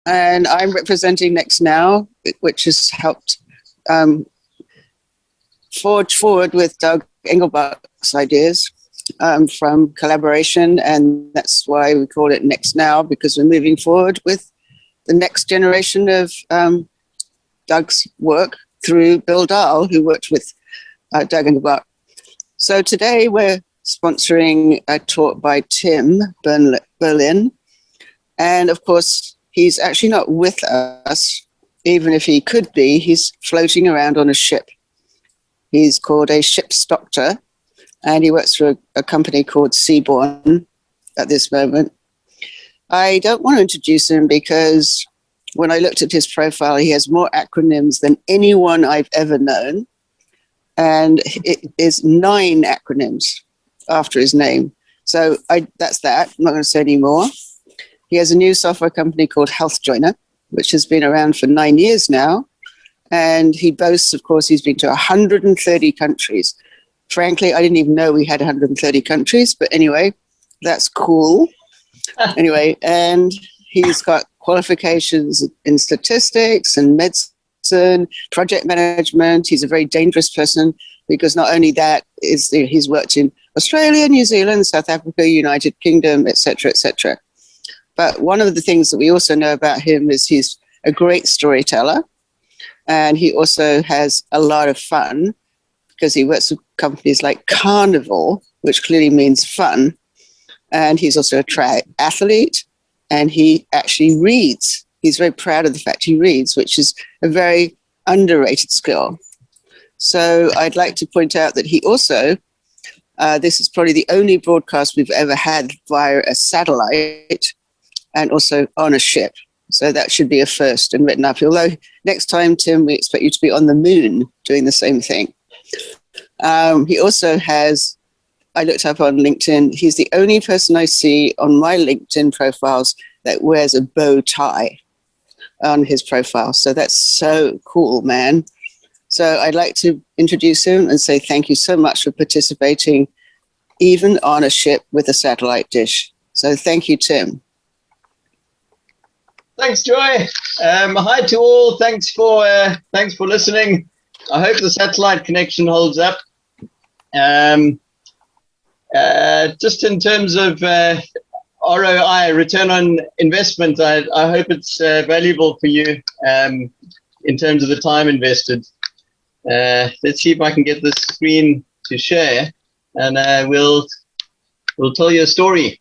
and I'm representing Next Now, which has helped forge forward with Doug Engelbach's ideas from collaboration, and that's why we call it Next Now, because we're moving forward with the next generation of Doug's work through Bill Dahl, who worked with Doug Engelbach. So today we're sponsoring a talk by Tim Berlyn, and of course he's actually not with us, even if he could be. He's floating around on a ship. He's called a ship's doctor, and he works for a company called Seaborn at this moment. I don't want to introduce him because when I looked at his profile, he has more acronyms than anyone I've ever known. And it is 9 acronyms after his name. So that's that. I'm not going to say any more. He has a new software company called Healthjoiner, which has been around for 9 years now. And he boasts, of course, he's been to 130 countries. Frankly, I didn't even know we had 130 countries. But anyway, that's cool. Anyway, and he's got qualifications in statistics and medicine, project management. He's a very dangerous person because not only that, he's worked in Australia, New Zealand, South Africa, United Kingdom, etc., etc. But one of the things that we also know about him is he's a great storyteller, and he also has a lot of fun because he works with companies like Carnival, which clearly means fun. And he's also a triathlete, and he actually reads. He's very proud of the fact he reads, which is a very underrated skill. So I'd like to point out that he also, this is probably the only broadcast we've ever had via a satellite and also on a ship. So that should be a first and written up. Although next time, Tim, we expect you to be on the moon doing the same thing. He also has, I looked up on LinkedIn, he's the only person I see on my LinkedIn profiles that wears a bow tie on his profile. So that's so cool, man. So I'd like to introduce him and say thank you so much for participating, even on a ship with a satellite dish. So thank you, Tim. Thanks, Joy. Hi to all. Thanks for listening. I hope the satellite connection holds up. Just in terms of ROI, return on investment, I hope it's valuable for you in terms of the time invested. Let's see if I can get this screen to share, and we'll tell you a story.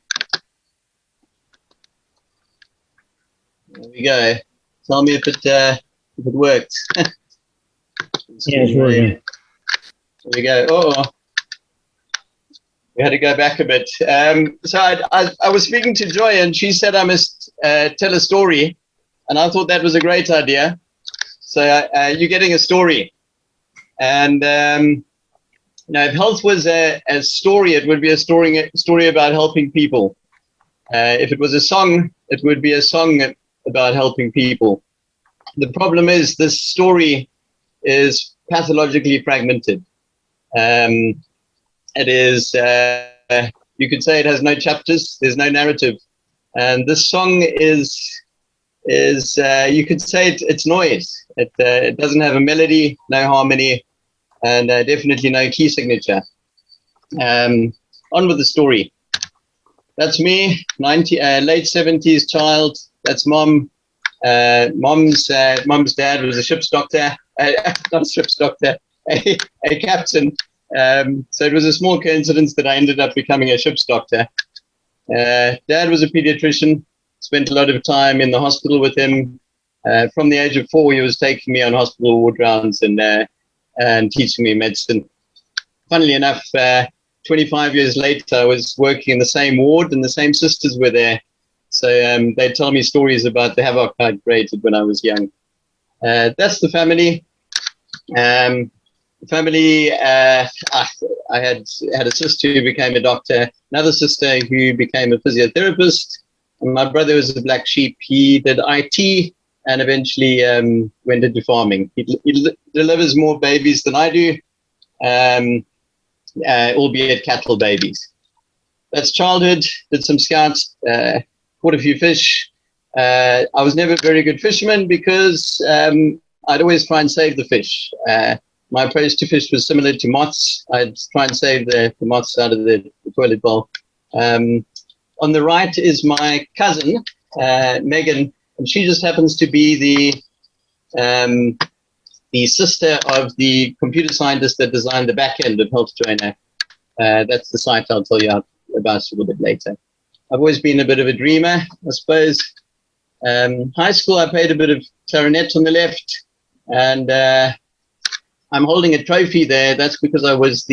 There we go. Tell me if it worked. Yeah, it's working. There we go. Oh, we had to go back a bit. So I was speaking to Joy, and she said I must tell a story, and I thought that was a great idea. So you're getting a story, and if health was a story, it would be a story about helping people. If it was a song, it would be a song about helping people. The problem is this story is pathologically fragmented. It is, you could say it has no chapters, there's no narrative. And this song is you could say it's noise. It doesn't have a melody, no harmony, and definitely no key signature. On with the story. That's me, late 70s child. That's mom. Mom's dad was a ship's doctor, not a ship's doctor, a captain. So it was a small coincidence that I ended up becoming a ship's doctor. Dad was a pediatrician, spent a lot of time in the hospital with him. From the age of 4, he was taking me on hospital ward rounds and teaching me medicine. Funnily enough, 25 years later, I was working in the same ward and the same sisters were there. So they tell me stories about the havoc I'd created when I was young. That's the family. I had a sister who became a doctor, another sister who became a physiotherapist, and my brother was a black sheep. He did IT and eventually went into farming. He delivers more babies than I do, albeit cattle babies. That's childhood. Did some scouts, caught a few fish, I was never a very good fisherman because I'd always try and save the fish. My approach to fish was similar to moths. I'd try and save the moths out of the toilet bowl. On the right is my cousin, Megan, and she just happens to be the sister of the computer scientist that designed the back end of Healthjoiner. That's the site I'll tell you about a little bit later. I've always been a bit of a dreamer, I suppose. High school, I played a bit of clarinet on the left, and I'm holding a trophy there. That's because I was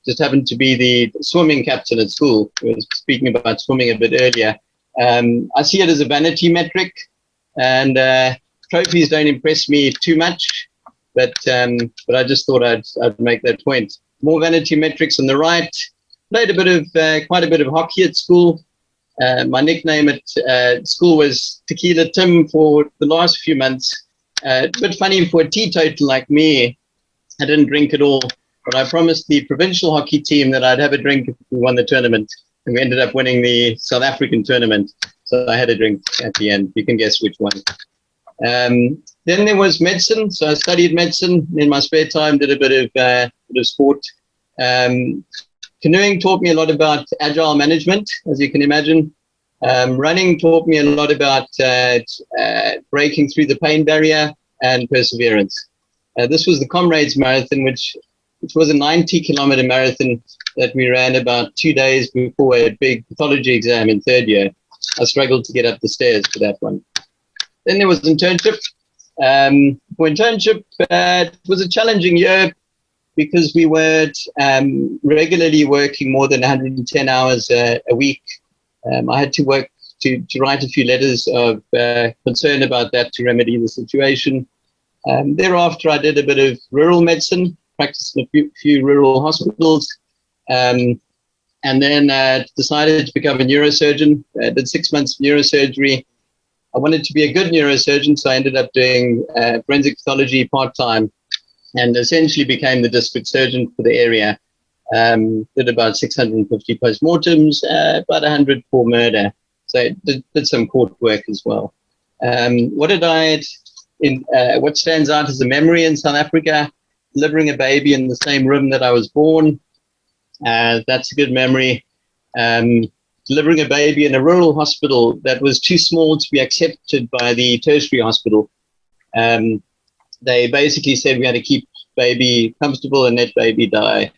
just happened to be the swimming captain at school. We were speaking about swimming a bit earlier. I see it as a vanity metric, and trophies don't impress me too much, but I just thought I'd make that point. More vanity metrics on the right. Played quite a bit of hockey at school. My nickname at school was Tequila Tim for the last few months. A bit funny for a teetotal like me. I didn't drink at all, but I promised the provincial hockey team that I'd have a drink if we won the tournament, and we ended up winning the South African tournament. So I had a drink at the end. You can guess which one. Then there was medicine. So I studied medicine in my spare time, did a bit of sport. Canoeing taught me a lot about agile management, as you can imagine. Running taught me a lot about breaking through the pain barrier and perseverance. This was the Comrades Marathon, which was a 90-kilometer marathon that we ran about 2 days before a big pathology exam in third year. I struggled to get up the stairs for that one. Then there was internship. For internship, it was a challenging year because we were regularly working more than 110 hours a week. I had to work to write a few letters of concern about that to remedy the situation. Thereafter, I did a bit of rural medicine, practiced in a few rural hospitals, and then decided to become a neurosurgeon. I did 6 months of neurosurgery. I wanted to be a good neurosurgeon, so I ended up doing forensic pathology part-time and essentially became the district surgeon for the area. Did about 650 postmortems, about 100 for murder. So did some court work as well. What stands out as a memory in South Africa, delivering a baby in the same room that I was born. That's a good memory. Delivering a baby in a rural hospital that was too small to be accepted by the tertiary hospital. They basically said we had to keep baby comfortable and let baby die.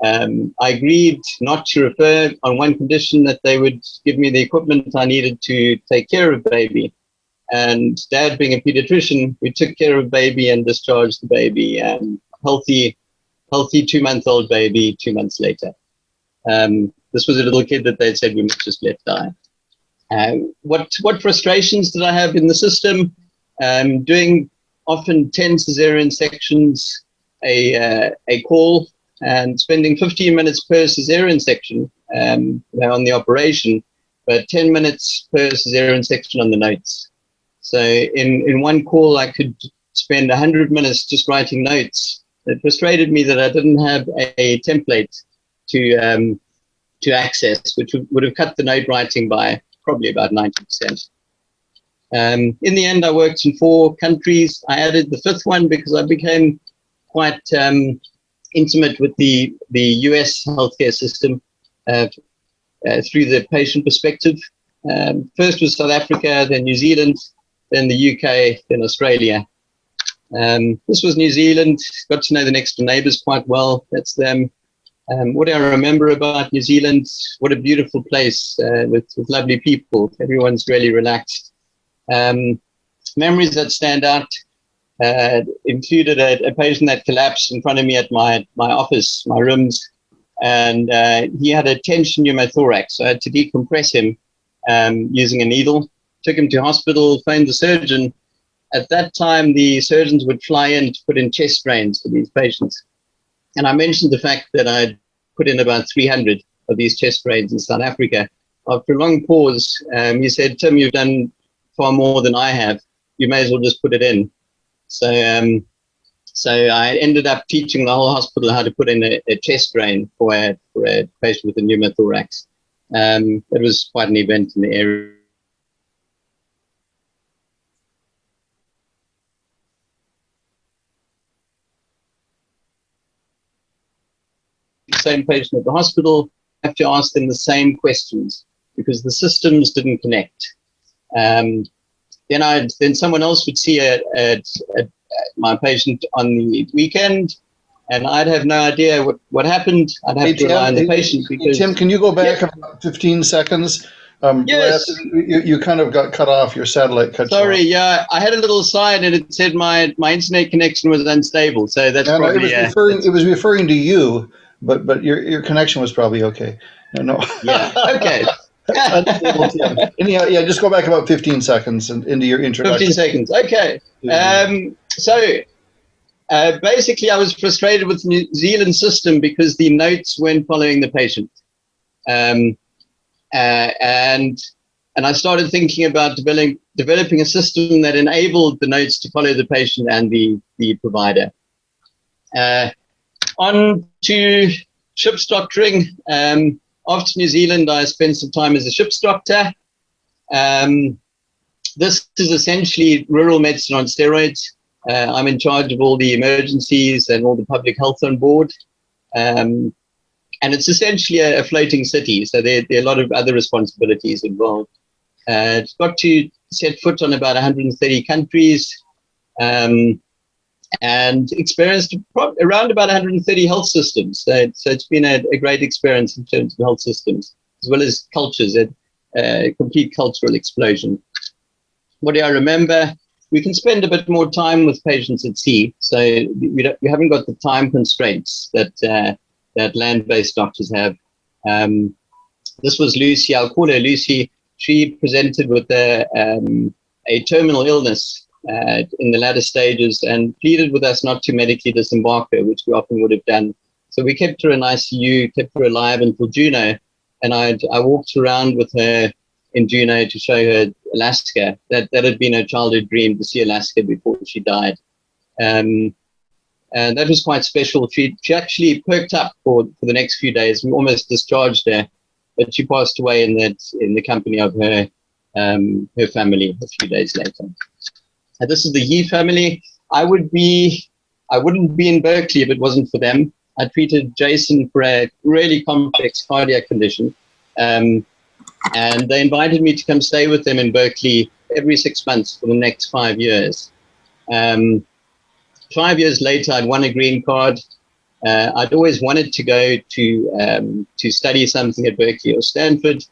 I agreed not to refer on one condition, that they would give me the equipment I needed to take care of baby. And Dad, being a pediatrician, we took care of baby and discharged the baby. Healthy 2-month-old baby 2 months later. This was a little kid that they'd said we must just let die. What frustrations did I have in the system? Doing often 10 cesarean sections a call, and spending 15 minutes per cesarean section on the operation, but 10 minutes per cesarean section on the notes. So in one call, I could spend 100 minutes just writing notes. It frustrated me that I didn't have a template to access, which would have cut the note writing by probably about 90%. In the end, I worked in 4 countries. I added the 5th one because I became quite intimate with the US healthcare system through the patient perspective. First was South Africa, then New Zealand, then the UK, then Australia. This was New Zealand. Got to know the next door neighbors quite well. That's them. What I remember about New Zealand, what a beautiful place with lovely people. Everyone's really relaxed. Memories that stand out included a patient that collapsed in front of me at my office, my rooms, and he had a tension pneumothorax. So I had to decompress him using a needle. Took him to hospital, phoned the surgeon. At that time, the surgeons would fly in to put in chest drains for these patients. And I mentioned the fact that I'd put in about 300 of these chest drains in South Africa. After a long pause, he said, "Tim, you've done far more than I have. You may as well just put it in." So I ended up teaching the whole hospital how to put in a chest drain for a patient with a pneumothorax. It was quite an event in the area. same patient at the hospital, I have to ask them the same questions because the systems didn't connect. Then someone else would see my patient on the weekend, and I'd have no idea what happened. I'd have to rely on the patient because... Tim, can you go back about 15 seconds? Yes. You kind of got cut off. Your satellite cut Sorry, you off. yeah. I had a little sign and it said my internet connection was unstable. So that's probably... It was referring to you, but your connection was probably okay. No. Yeah, okay. Anyhow, yeah, just go back about 15 seconds and into your introduction. 15 seconds, okay. Basically, I was frustrated with the New Zealand system because the notes weren't following the patient. And I started thinking about developing a system that enabled the notes to follow the patient and the provider. On to ship's doctoring. After New Zealand, I spent some time as a ship's doctor. This is essentially rural medicine on steroids. I'm in charge of all the emergencies and all the public health on board. And it's essentially a floating city, so there are a lot of other responsibilities involved. It's got to set foot on about 130 countries and experienced around about 130 health systems. So it's been a great experience in terms of health systems, as well as cultures, a complete cultural explosion. What do I remember? We can spend a bit more time with patients at sea, so we haven't got the time constraints that land-based doctors have. This was Lucy. I'll call her Lucy. She presented with a terminal illness in the latter stages and pleaded with us not to medically disembark her, which we often would have done. So we kept her in ICU, kept her alive until Juneau, and I walked around with her in Juneau to show her Alaska. That had been her childhood dream, to see Alaska before she died. And that was quite special. She actually perked up for the next few days. We almost discharged her, but she passed away in the company of her family a few days later. And this is the He family. I wouldn't be in Berkeley if it wasn't for them. I treated Jason for a really complex cardiac condition. And they invited me to come stay with them in Berkeley every 6 months for the next 5 years. 5 years later, I'd won a green card. I'd always wanted to go to study something at Berkeley or Stanford.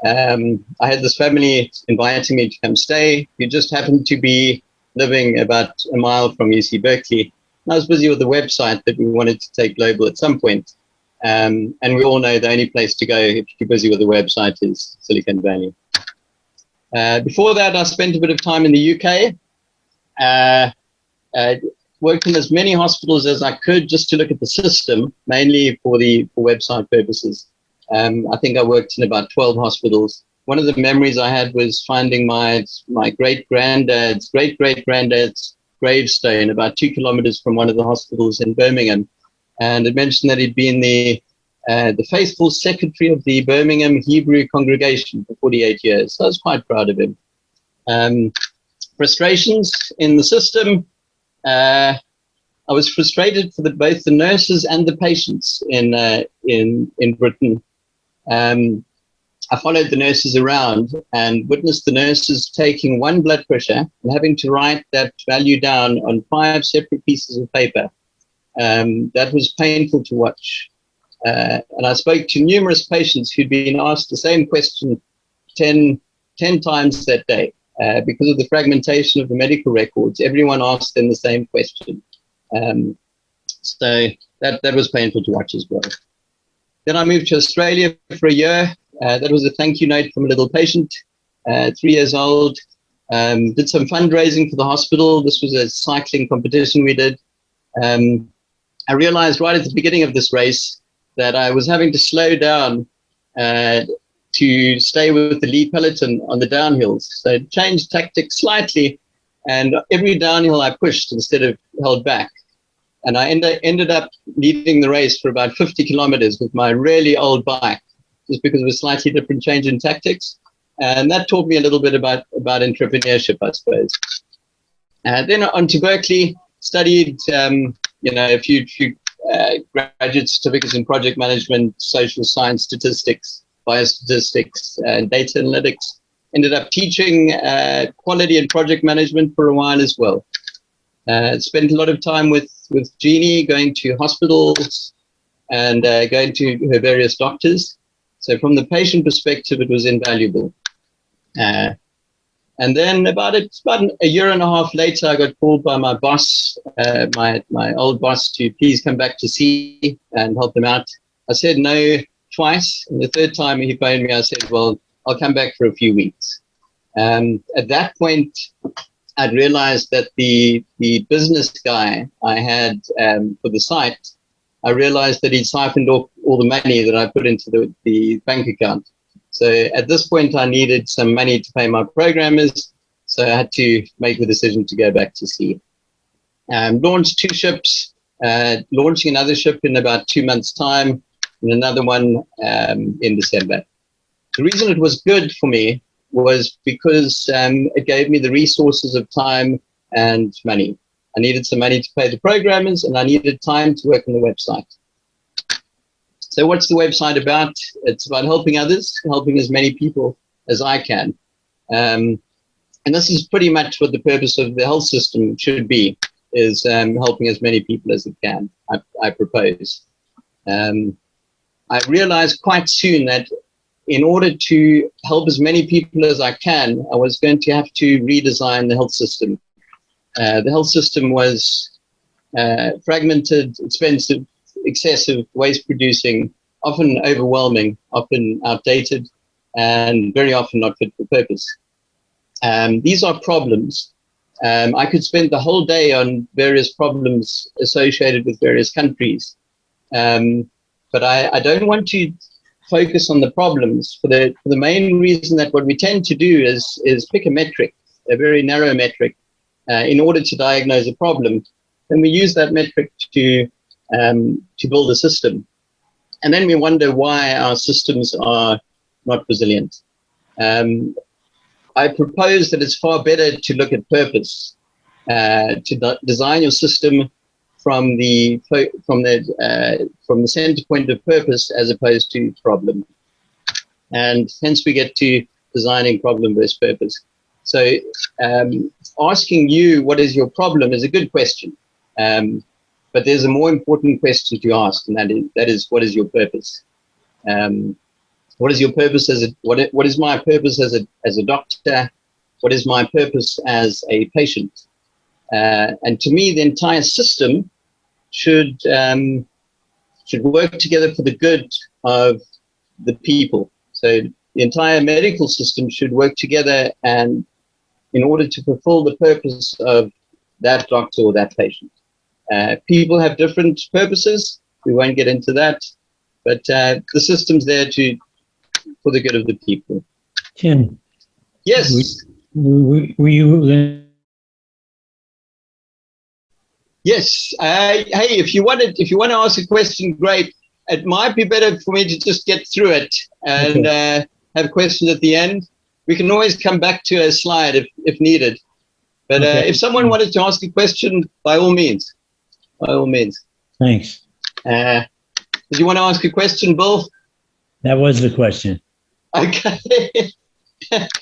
I had this family inviting me to come stay. We just happened to be living about a mile from UC Berkeley. I was busy with the website that we wanted to take global at some point. And we all know the only place to go if you're busy with the website is Silicon Valley. Before that, I spent a bit of time in the UK. Worked in as many hospitals as I could just to look at the system, mainly for website purposes. I think I worked in about 12 hospitals. One of the memories I had was finding my great-granddad's gravestone about 2 kilometers from one of the hospitals in Birmingham. And it mentioned that he'd been the faithful secretary of the Birmingham Hebrew congregation for 48 years. So I was quite proud of him. Frustrations in the system. I was frustrated for both the nurses and the patients in Britain. I followed the nurses around and witnessed the nurses taking one blood pressure and having to write that value down on 5 separate pieces of paper. That was painful to watch. And I spoke to numerous patients who'd been asked the same question 10 times that day. Because of the fragmentation of the medical records, everyone asked them the same question. So that was painful to watch as well. Then I moved to Australia for a year. That was a thank you note from a little patient, 3 years old. Did some fundraising for the hospital. This was a cycling competition we did. I realized right at the beginning of this race that I was having to slow down to stay with the lead peloton on the downhills. So I changed tactics slightly, and every downhill I pushed instead of held back. And I ended up leading the race for about 50 kilometers with my really old bike, just because of a slightly different change in tactics. And that taught me a little bit about entrepreneurship, I suppose. Then on to Berkeley, studied a graduate certificates in project management, social science, statistics, biostatistics, data analytics. Ended up teaching quality and project management for a while as well. Spent a lot of time with Jeannie, going to hospitals and going to her various doctors. So from the patient perspective, it was invaluable. And then about a year and a half later, I got called by my boss, my old boss, to please come back to see and help them out. I said no twice, and the third time he phoned me, I said, well, I'll come back for a few weeks. At that point, I'd realized that the business guy I had for the site, I realized that he'd siphoned off all the money that I put into the bank account. So at this point, I needed some money to pay my programmers. So I had to make the decision to go back to sea. Launched 2 ships, launching another ship in about 2 months' time, and another one in December. The reason it was good for me was because it gave me the resources of time and money. I needed some money to pay the programmers, and I needed time to work on the website. So what's the website about? It's about helping others, helping as many people as I can. And this is pretty much what the purpose of the health system should be, is helping as many people as it can, I propose. I realized quite soon that in order to help as many people as I can, I was going to have to redesign the health system. The health system was fragmented, expensive, excessive, waste producing, often overwhelming, often outdated, and very often not fit for purpose. These are problems. I could spend the whole day on various problems associated with various countries, but I don't want to focus on the problems for the main reason that what we tend to do is pick a metric, a very narrow metric, in order to diagnose a problem. Then we use that metric to build a system. And then we wonder why our systems are not resilient. I propose that it's far better to look at purpose, to design your system from the center point of purpose as opposed to problem. And hence we get to designing problem versus purpose. So asking you what is your problem is a good question. But there's a more important question to ask, and that is what is your purpose? What is your purpose what is my purpose as a doctor? What is my purpose as a patient? And to me, the entire system should work together for the good of the people. So the entire medical system should work together and in order to fulfill the purpose of that doctor or that patient. People have different purposes. We won't get into that, but the system's there for the good of the people. Tim. Yes. Were you? Yes. Hey, if you want to ask a question, great. It might be better for me to just get through it and have questions at the end. We can always come back to a slide if needed. But if someone wanted to ask a question, by all means. By all means. Thanks. Did you want to ask a question, Bill? That was the question. Okay.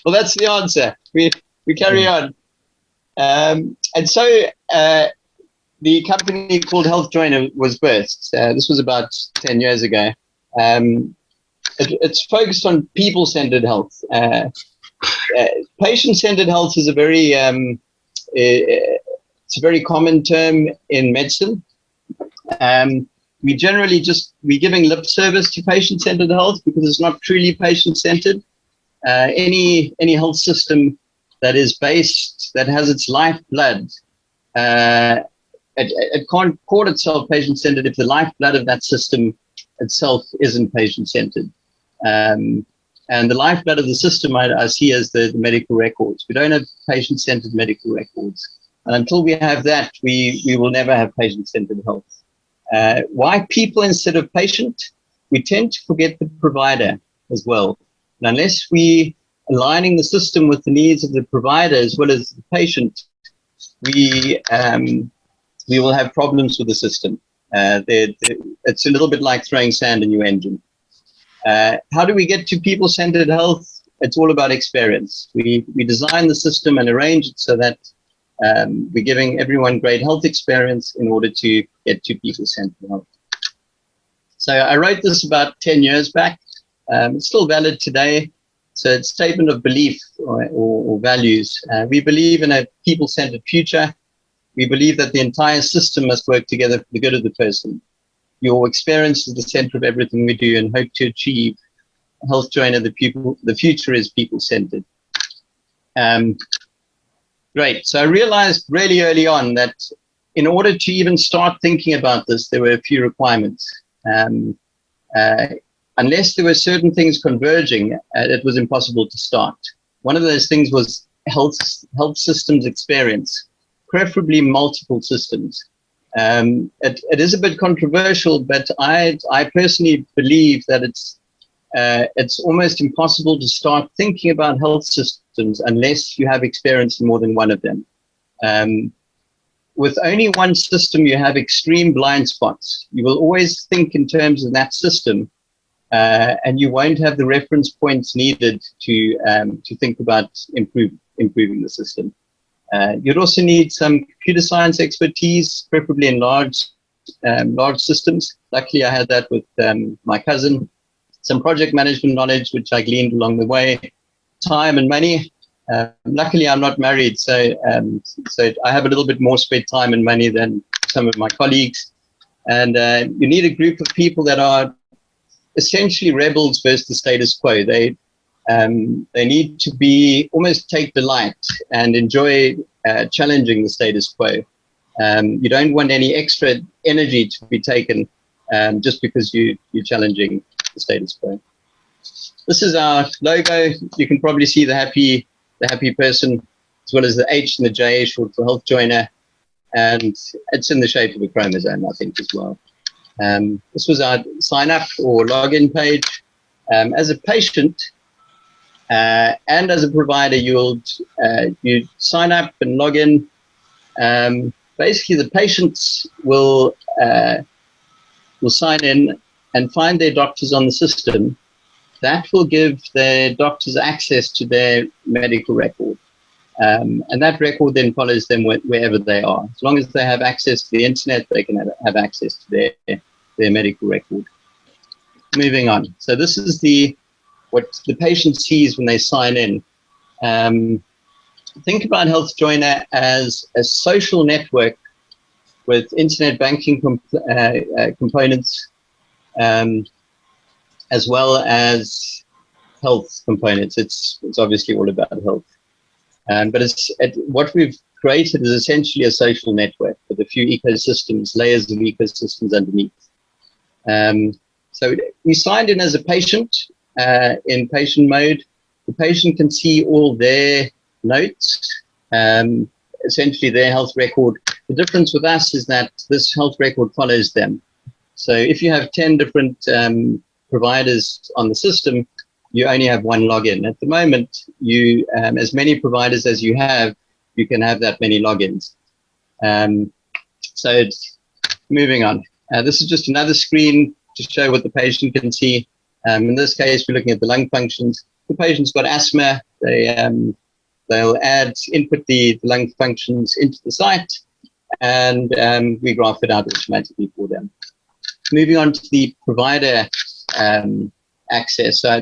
Well, that's the answer. We carry on. And so the company called Healthjoiner was birthed. This was about 10 years ago. It's focused on people-centered health. Patient-centered health is a very it's a very common term in medicine. We generally we're giving lip service to patient-centered health because it's not truly patient-centered. Any health system that has its lifeblood, it can't call itself patient-centered if the lifeblood of that system itself isn't patient-centered. And the lifeblood of the system I see as the medical records. We don't have patient-centered medical records. And until we have that, we will never have patient-centered health. Why people instead of patient? We tend to forget the provider as well. And unless we aligning the system with the needs of the provider as well as the patient, we will have problems with the system. It's a little bit like throwing sand in your engine. How do we get to people-centered health? It's all about experience. We design the system and arrange it so that we're giving everyone great health experience in order to get to people-centered health. So I wrote this about 10 years back. It's still valid today. So it's a statement of belief or values. We believe in a people-centered future. We believe that the entire system must work together for the good of the person. Your experience is the center of everything we do and hope to achieve. Healthjoiner, the future is people-centered. Great. So I realized really early on that in order to even start thinking about this, there were a few requirements. Unless there were certain things converging, it was impossible to start. One of those things was health systems experience, preferably multiple systems. It is a bit controversial, but I personally believe that it's almost impossible to start thinking about health systems unless you have experience in more than one of them. With only one system, you have extreme blind spots. You will always think in terms of that system, and you won't have the reference points needed to think about improving the system. You'd also need some computer science expertise, preferably in large systems. Luckily, I had that with my cousin. Some project management knowledge, which I gleaned along the way, time and money. Luckily, I'm not married, so I have a little bit more spare time and money than some of my colleagues. And you need a group of people that are essentially rebels versus the status quo. They need to be almost take delight and enjoy challenging the status quo. You don't want any extra energy to be taken just because you're challenging the status quo. This is our logo. You can probably see the happy person, as well as the H and the J, short for Healthjoiner, and it's in the shape of a chromosome, I think, as well. This was our sign up or login page. As a patient and as a provider, you sign up and log in. Basically, the patients will sign in and find their doctors on the system. That will give their doctors access to their medical record. And that record then follows them wherever they are. As long as they have access to the internet, they can have access to their medical record. Moving on. So this is what the patient sees when they sign in. Think about Healthjoiner as a social network with internet banking components, as well as health components. It's obviously all about health. But what we've created is essentially a social network with a few ecosystems, layers of ecosystems underneath. So we signed in as a patient in patient mode. The patient can see all their notes, essentially their health record. The difference with us is that this health record follows them. So if you have 10 different providers on the system, you only have one login. At the moment, as many providers as you have, you can have that many logins. So it's moving on. This is just another screen to show what the patient can see. In this case, we're looking at the lung functions. The patient's got asthma. They'll input the lung functions into the site, and we graph it out automatically for them. Moving on to the provider access. So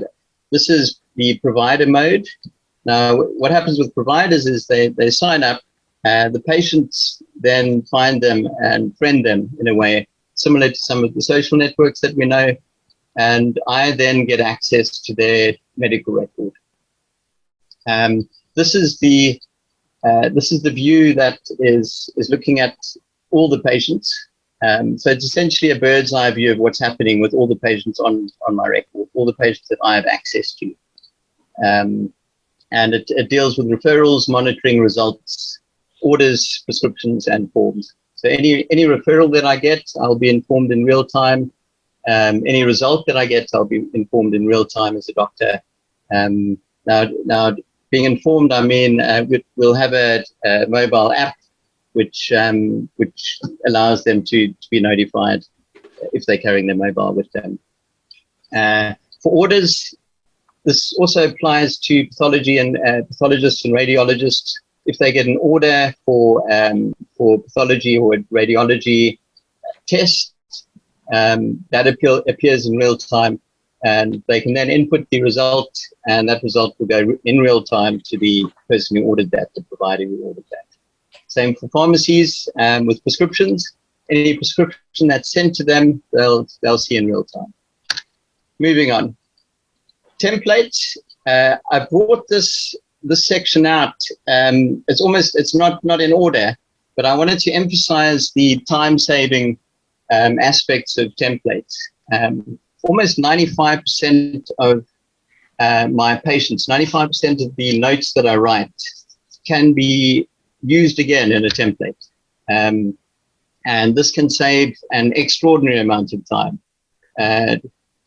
this is the provider mode. Now, what happens with providers is they sign up, the patients then find them and friend them in a way similar to some of the social networks that we know, and I then get access to their medical record. This is the view that is looking at all the patients. So it's essentially a bird's eye view of what's happening with all the patients on my record, all the patients that I have access to. And it deals with referrals, monitoring results, orders, prescriptions, and forms. So any referral that I get, I'll be informed in real time. Any result that I get, I'll be informed in real time as a doctor. Now being informed, I mean, we'll have a mobile app which allows them to be notified if they're carrying their mobile with them. For orders, this also applies to pathology and pathologists and radiologists. If they get an order for pathology or radiology test, that appears in real time, and they can then input the result, and that result will go in real time to the person who ordered that, the provider who ordered that. Same for pharmacies with prescriptions. Any prescription that's sent to them, they'll see in real time. Moving on. Templates. I brought this section out. It's not in order, but I wanted to emphasize the time-saving aspects of templates. Almost 95% of my patients, 95% of the notes that I write can be used again in a template. And this can save an extraordinary amount of time.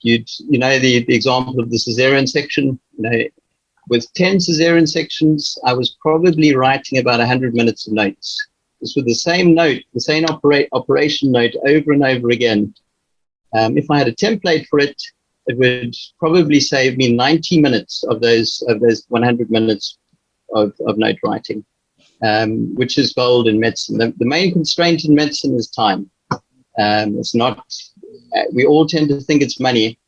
You know the example of the cesarean section. With 10 cesarean sections, I was probably writing about 100 minutes of notes. This was the same note, the same operation note over and over again. If I had a template for it, it would probably save me 90 minutes of those 100 minutes of note writing, which is gold in medicine. The main constraint in medicine is time. It's not. We all tend to think it's money.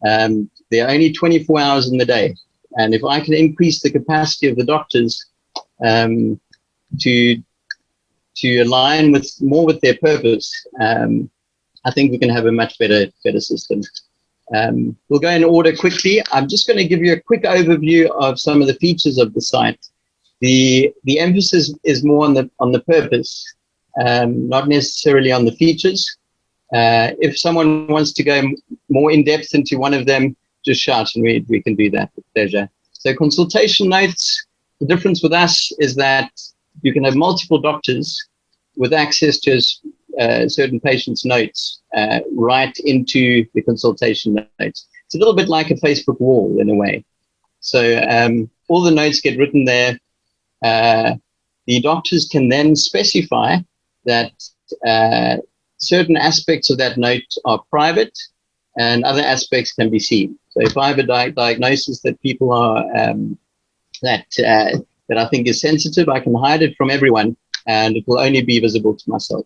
There are only 24 hours in the day, and if I can increase the capacity of the doctors to align more with their purpose, I think we can have a much better system. We'll go in order quickly. I'm just going to give you a quick overview of some of the features of the site. The emphasis is more on the purpose, not necessarily on the features. If someone wants to go more in depth into one of them, just shout and we can do that with pleasure. So consultation notes, the difference with us is that you can have multiple doctors with access to certain patients' notes right into the consultation notes. It's a little bit like a Facebook wall in a way. So all the notes get written there. The doctors can then specify that certain aspects of that note are private and other aspects can be seen. So if I have a diagnosis that people are, that I think is sensitive, I can hide it from everyone and it will only be visible to myself.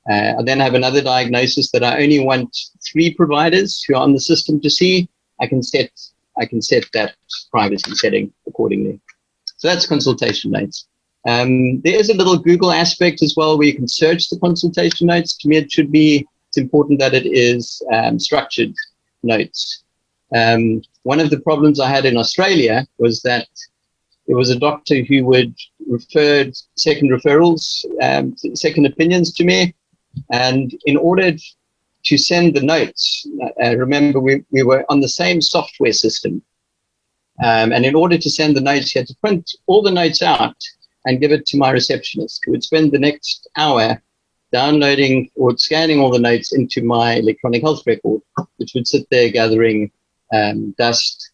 I then have another diagnosis that I only want 3 providers who are on the system to see. I can set that privacy setting accordingly. So that's consultation notes. There is a little Google aspect as well where you can search the consultation notes. To me, it's important that it is structured notes. One of the problems I had in Australia was that there was a doctor who would refer second referrals, second opinions to me. And in order to send the notes, remember we were on the same software system. And in order to send the notes, you had to print all the notes out and give it to my receptionist, who would spend the next hour downloading or scanning all the notes into my electronic health record, which would sit there gathering dust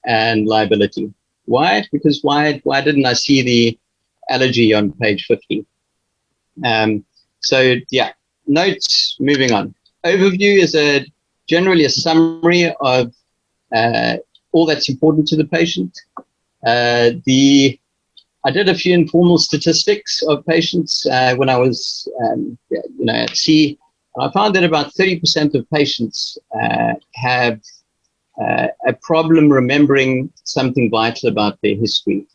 and liability. Why? Because why didn't I see the allergy on page 50? So yeah, notes, moving on. Overview is generally a summary of all that's important to the patient. I did a few informal statistics of patients when I was at sea. I found that about 30% of patients have a problem remembering something vital about their history.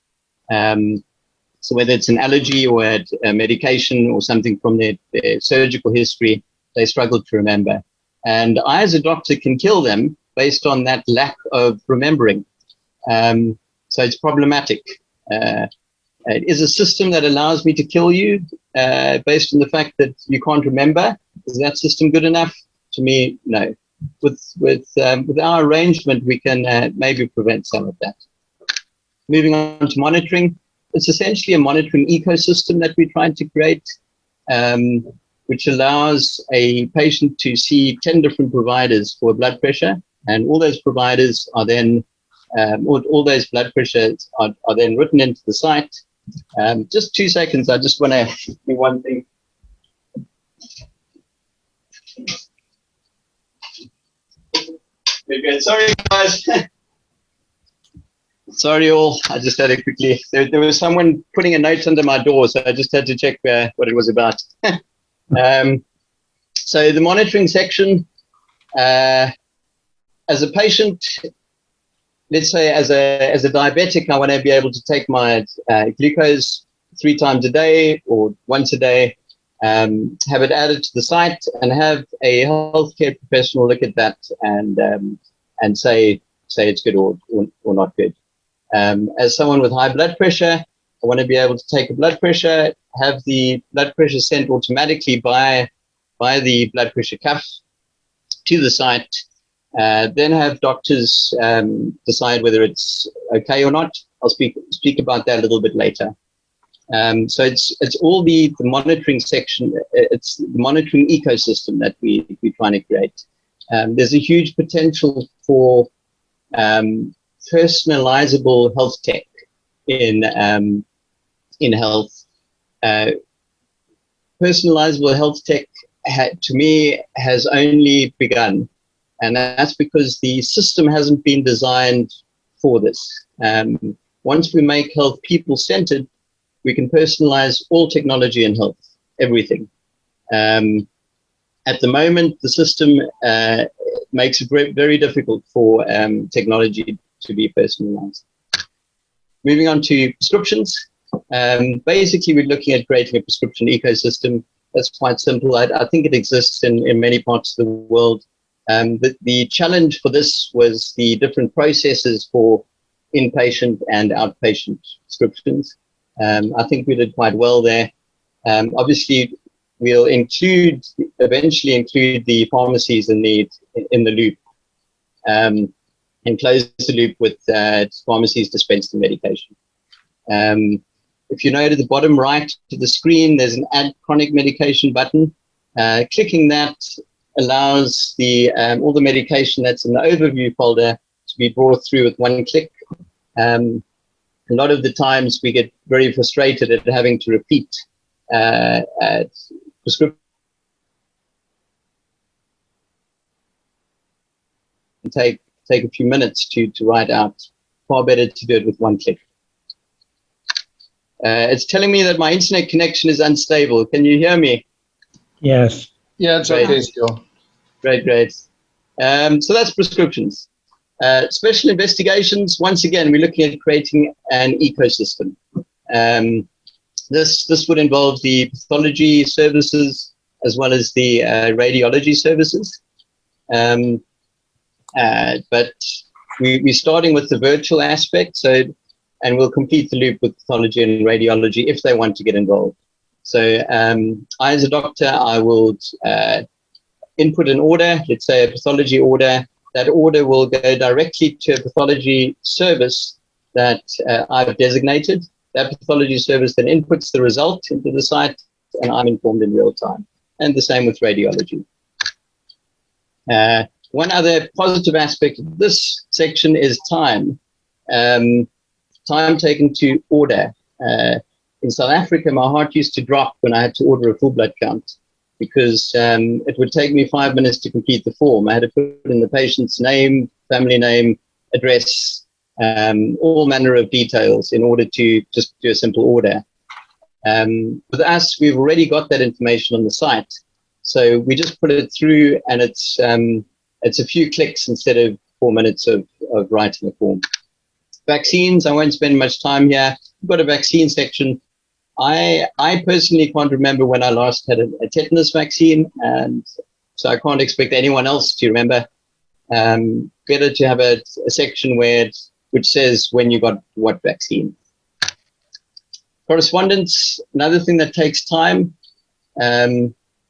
So whether it's an allergy or a medication or something from their surgical history, they struggle to remember. And I, as a doctor, can kill them based on that lack of remembering. So it's problematic. It is a system that allows me to kill you based on the fact that you can't remember. Is that system good enough? To me, no. With our arrangement, we can maybe prevent some of that. Moving on to monitoring. It's essentially a monitoring ecosystem that we're trying to create, which allows a patient to see 10 different providers for blood pressure, and all those providers are then, all those blood pressures are then written into the site, Just 2 seconds. I just want to do one thing. Okay, sorry, guys. Sorry, all. I just had to quickly. There was someone putting a note under my door, so I just had to check what it was about. So the monitoring section, as a patient, let's say as a diabetic, I want to be able to take my glucose 3 times a day or once a day, have it added to the site, and have a healthcare professional look at that and say it's good or not good. As someone with high blood pressure, I want to be able to take a blood pressure, have the blood pressure sent automatically by the blood pressure cuff to the site, then have doctors decide whether it's okay or not. I'll speak about that a little bit later. So it's all the monitoring section. It's the monitoring ecosystem that we're trying to create. There's a huge potential for personalizable health tech in health. Personalizable health tech, to me, has only begun, and that's because the system hasn't been designed for this. Once we make health people-centered, we can personalize all technology in health, everything. At the moment, the system makes it very difficult for technology to be personalized. Moving on to prescriptions. Basically, we're looking at creating a prescription ecosystem. That's quite simple. I think it exists in many parts of the world. The challenge for this was the different processes for inpatient and outpatient prescriptions. I think we did quite well there. Obviously, we'll eventually include the pharmacies in the loop, and close the loop with pharmacies dispensing medication. If you note at the bottom right of the screen, there's an add chronic medication button. Clicking that allows all the medication that's in the overview folder to be brought through with one click. A lot of the times we get very frustrated at having to repeat prescription. Take a few minutes to write out. Far better to do it with one click. It's telling me that my internet connection is unstable. Can you hear me? Yes. Yeah, it's okay still. Great. So that's prescriptions. Special investigations, once again, we're looking at creating an ecosystem. This would involve the pathology services as well as the radiology services. But we're starting with the virtual aspect, and we'll complete the loop with pathology and radiology if they want to get involved. So I, as a doctor, I will input an order, let's say a pathology order. That order will go directly to a pathology service that I've designated. That pathology service then inputs the result into the site, and I'm informed in real time. And the same with radiology. One other positive aspect of this section is time. Time taken to order. In South Africa, my heart used to drop when I had to order a full blood count, because it would take me 5 minutes to complete the form. I had to put in the patient's name, family name, address, all manner of details in order to just do a simple order. With us, we've already got that information on the site. So we just put it through, and it's a few clicks instead of 4 minutes of writing a form. Vaccines, I won't spend much time here. We've got a vaccine section. I personally can't remember when I last had a tetanus vaccine, and so I can't expect anyone else to remember. Better to have a section which says when you got what vaccine. Correspondence, another thing that takes time.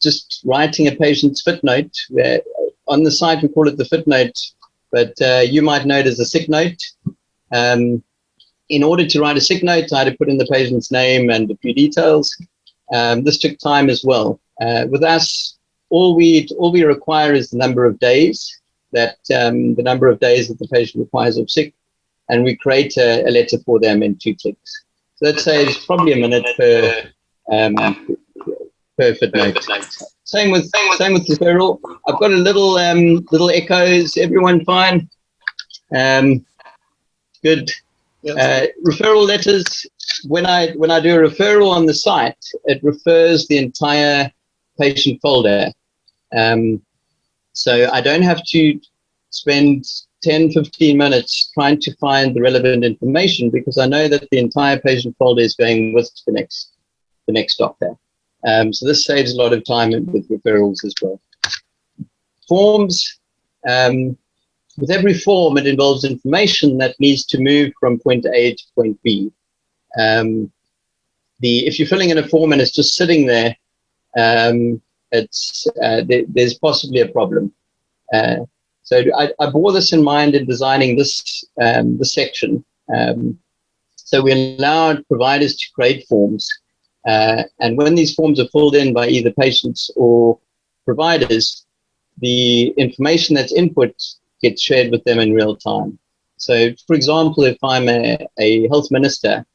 Just writing a patient's footnote. On the site we call it the footnote, but you might know it as a sick note. In order to write a sick note, I had to put in the patient's name and a few details. This took time as well. With us, all we require is the number of days that the patient requires of sick, and we create a letter for them in 2 clicks. That saves probably a minute per footnote. Same with referral. I've got a little echoes. Everyone fine? Good. Referral letters. When I do a referral on the site, it refers the entire patient folder. So I don't have to spend 10-15 minutes trying to find the relevant information, because I know that the entire patient folder is going with the next doctor. So this saves a lot of time with referrals as well. Forms. With every form, it involves information that needs to move from point A to point B. If you're filling in a form and it's just sitting there, there's possibly a problem. So I bore this in mind in designing this section. So we allowed providers to create forms, and when these forms are filled in by either patients or providers, the information that's input gets shared with them in real time. So, for example, if I'm a health minister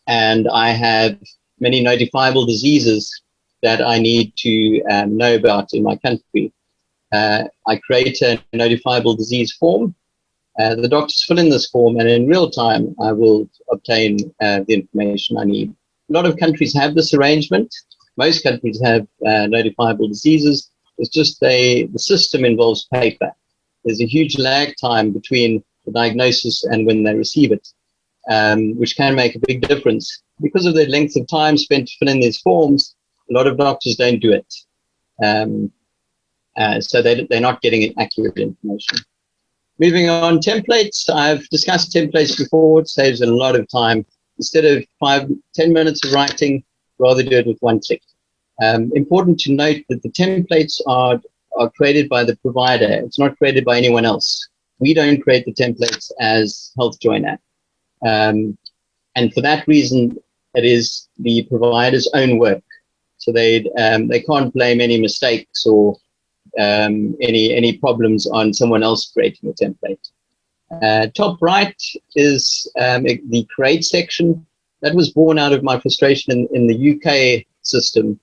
and I have many notifiable diseases that I need to know about in my country, I create a notifiable disease form. The doctors fill in this form, and in real time, I will obtain the information I need. A lot of countries have this arrangement. Most countries have notifiable diseases. It's just the system involves paper. There's a huge lag time between the diagnosis and when they receive it, which can make a big difference. Because of the length of time spent to fill in these forms, a lot of doctors don't do it. So they're not getting accurate information. Moving on, templates. I've discussed templates before. It saves a lot of time. Instead of 5-10 minutes of writing, rather do it with one click. Important to note that the templates are created by the provider. It's not created by anyone else. We don't create the templates as Healthjoiner. And for that reason, it is the provider's own work. So they can't blame any mistakes or any problems on someone else creating a template. Top right is the create section. That was born out of my frustration in the UK system,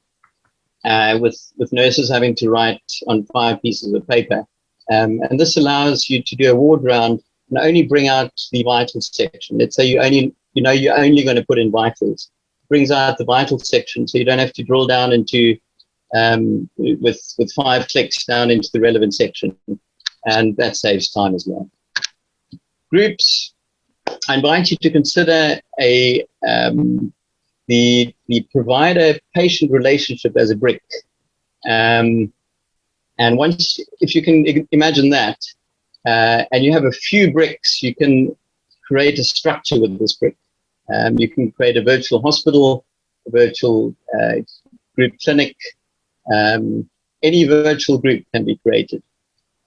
with nurses having to write on 5 pieces of paper. And this allows you to do a ward round and only bring out the vital section. Let's say you're only going to put in vitals. Brings out the vital section, so you don't have to drill down into with 5 clicks down into the relevant section, and that saves time as well. Groups. I invite you to consider the provider-patient relationship as a brick, and if you can imagine that, and you have a few bricks, you can create a structure with this brick. You can create a virtual hospital, a virtual group clinic. Any virtual group can be created.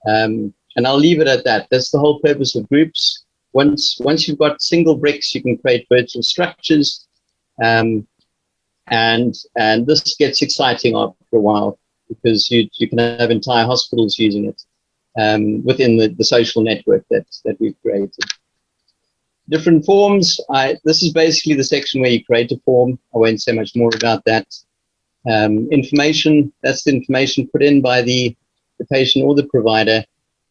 And I'll leave it at that. That's the whole purpose of groups. Once you've got single bricks, you can create virtual structures. And this gets exciting after a while, because you can have entire hospitals using it within the social network that we've created. Different forms. This is basically the section where you create a form. I won't say much more about that. Information, that's the information put in by the patient or the provider.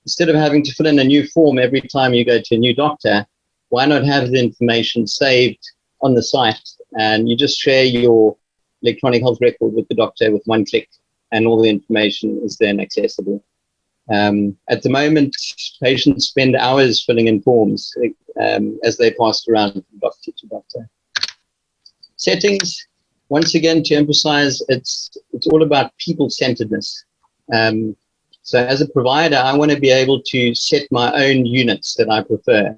Instead of having to fill in a new form every time you go to a new doctor, why not have the information saved on the site, and you just share your electronic health record with the doctor with one click, and all the information is then accessible. At the moment, patients spend hours filling in forms as they pass around from doctor to doctor. Settings, once again, to emphasize, it's all about people-centeredness. So as a provider, I want to be able to set my own units that I prefer.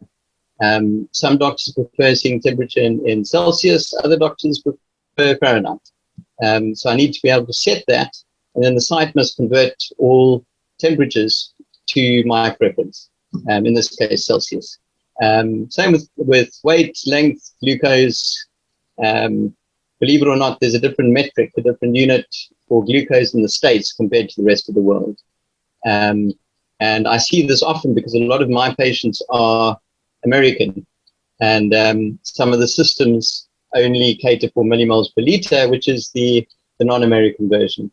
Some doctors prefer seeing temperature in Celsius, other doctors prefer Fahrenheit. So I need to be able to set that, and then the site must convert all temperatures to my preference, in this case Celsius. Same with weight, length, glucose. Believe it or not, there's a different metric, a different unit for glucose in the States compared to the rest of the world. And I see this often because a lot of my patients are American, and some of the systems only cater for millimoles per liter, which is the non-American version.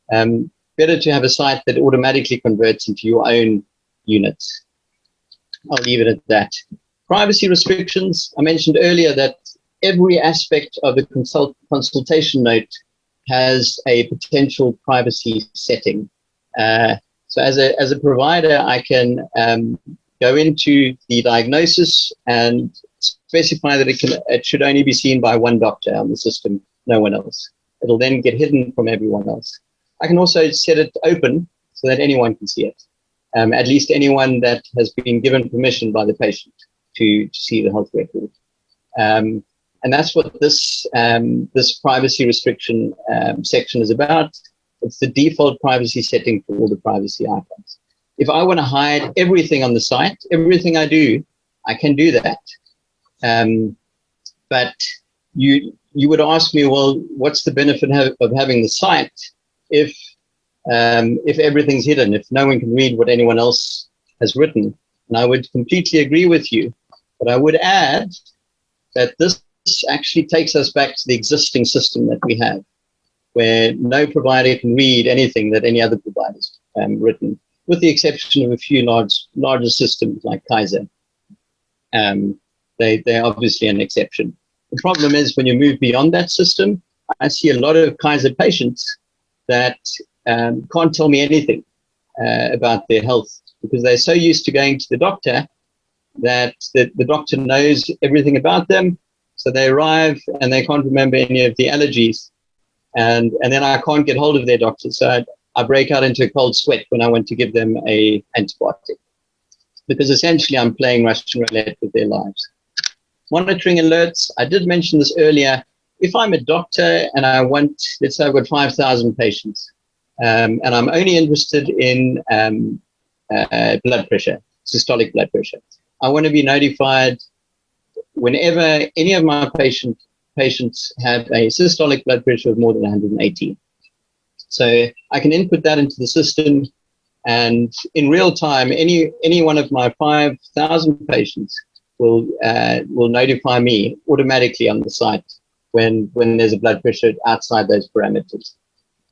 Better to have a site that automatically converts into your own units. I'll leave it at that. Privacy restrictions. I mentioned earlier that every aspect of the consultation note has a potential privacy setting. So as a provider, I can go into the diagnosis and specify that it should only be seen by one doctor on the system, no one else. It'll then get hidden from everyone else. I can also set it open so that anyone can see it, at least anyone that has been given permission by the patient to see the health record. And that's what this privacy restriction section is about. It's the default privacy setting for all the privacy icons. If I want to hide everything on the site, everything I do, I can do that. But you would ask me, well, what's the benefit of having the site if everything's hidden, if no one can read what anyone else has written? And I would completely agree with you, but I would add that this actually takes us back to the existing system that we have, where no provider can read anything that any other provider's written, with the exception of a few larger systems like Kaiser. They're obviously an exception. The problem is when you move beyond that system, I see a lot of Kaiser patients that can't tell me anything about their health because they're so used to going to the doctor that the doctor knows everything about them. So they arrive and they can't remember any of the allergies. And then I can't get hold of their doctor. So I break out into a cold sweat when I want to give them an antibiotic. Because essentially I'm playing Russian roulette with their lives. Monitoring alerts. I did mention this earlier. If I'm a doctor and I want, let's say I've got 5,000 patients, and I'm only interested in blood pressure, systolic blood pressure. I want to be notified whenever any of my patients have a systolic blood pressure of more than 180. So I can input that into the system, and in real time, any one of my 5,000 patients will notify me automatically on the site when there's a blood pressure outside those parameters.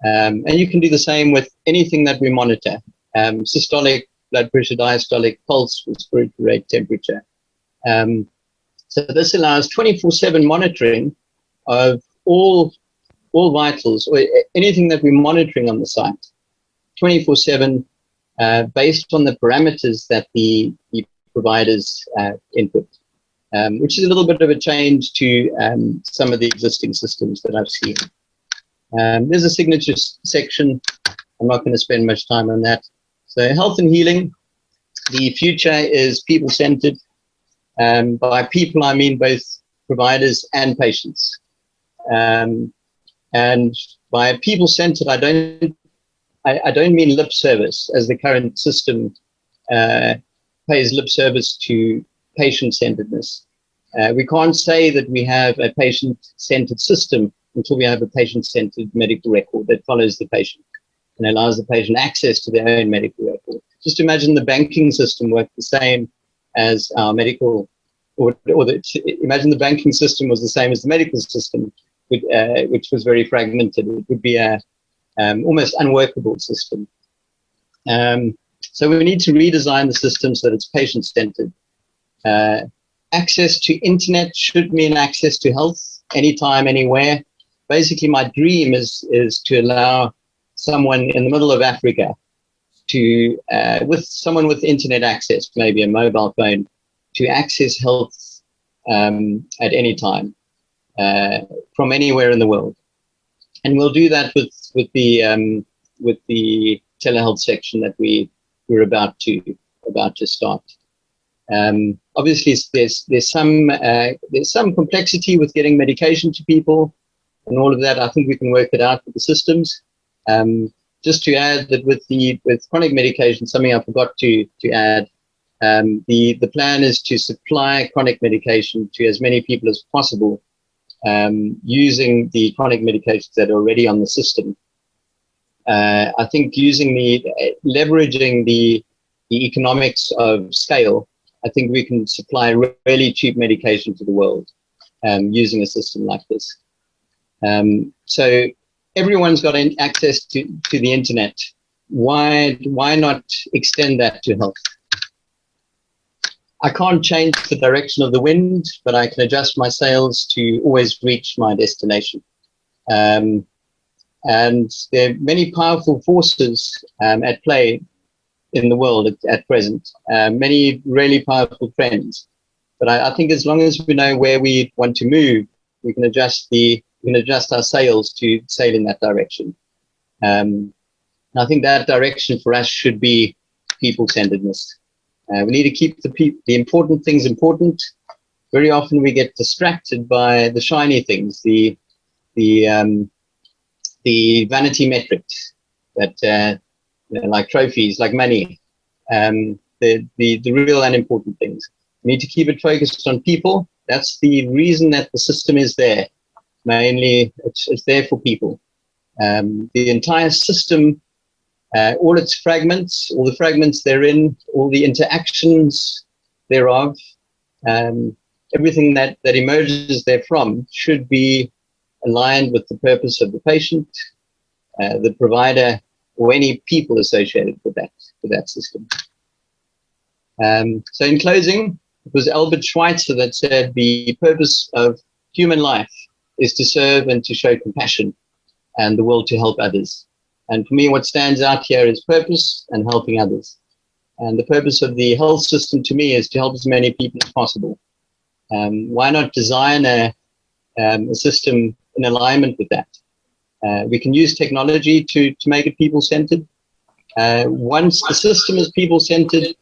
And you can do the same with anything that we monitor: systolic blood pressure, diastolic, pulse, respiratory rate, temperature. So this allows 24/7 monitoring of all vitals, or anything that we're monitoring on the site, 24/7, based on the parameters that the providers input, which is a little bit of a change to some of the existing systems that I've seen. There's a signature section. I'm not going to spend much time on that. So health and healing, the future is people-centered. By people, I mean both providers and patients. And by people-centered, I don't mean lip service, as the current system pays lip service to patient-centeredness. We can't say that we have a patient-centered system until we have a patient-centered medical record that follows the patient and allows the patient access to their own medical record. Just imagine the banking system worked the same as our medical, imagine the banking system was the same as the medical system, which was very fragmented. It would be a almost unworkable system. So we need to redesign the system so that it's patient-centered. Access to internet should mean access to health anytime, anywhere. Basically, my dream is to allow someone in the middle of Africa to, with someone with internet access, maybe a mobile phone, to access health at any time from anywhere in the world. And we'll do that with the telehealth section that we're about to start. Obviously, there's some complexity with getting medication to people and all of that. I think we can work it out with the systems. Just to add that with chronic medication, something I forgot to add, the plan is to supply chronic medication to as many people as possible using the chronic medications that are already on the system. I think leveraging the economics of scale, I think we can supply really cheap medication to the world. using a system like this. So everyone's got access to the internet. Why not extend that to health? I can't change the direction of the wind, but I can adjust my sails to always reach my destination. And there are many powerful forces at play in the world at present, many really powerful trends. But I think as long as we know where we want to move, we can adjust our sails to sail in that direction. And I think that direction for us should be people-centeredness. We need to keep the important things important. Very often we get distracted by the shiny things, the vanity metrics that like trophies, like money, the real unimportant things. We need to keep it focused on people. That's the reason that the system is there. Mainly, it's there for people. The entire system, all its fragments, all the fragments therein, all the interactions thereof, everything that that therefrom should be aligned with the purpose of the patient, the provider, or any people associated with that system. So in closing, it was Albert Schweitzer that said the purpose of human life is to serve and to show compassion and the will to help others. And for me, what stands out here is purpose and helping others. And the purpose of the health system to me is to help as many people as possible. Why not design a system in alignment with that? We can use technology to make it people-centered. Once the system is people-centered,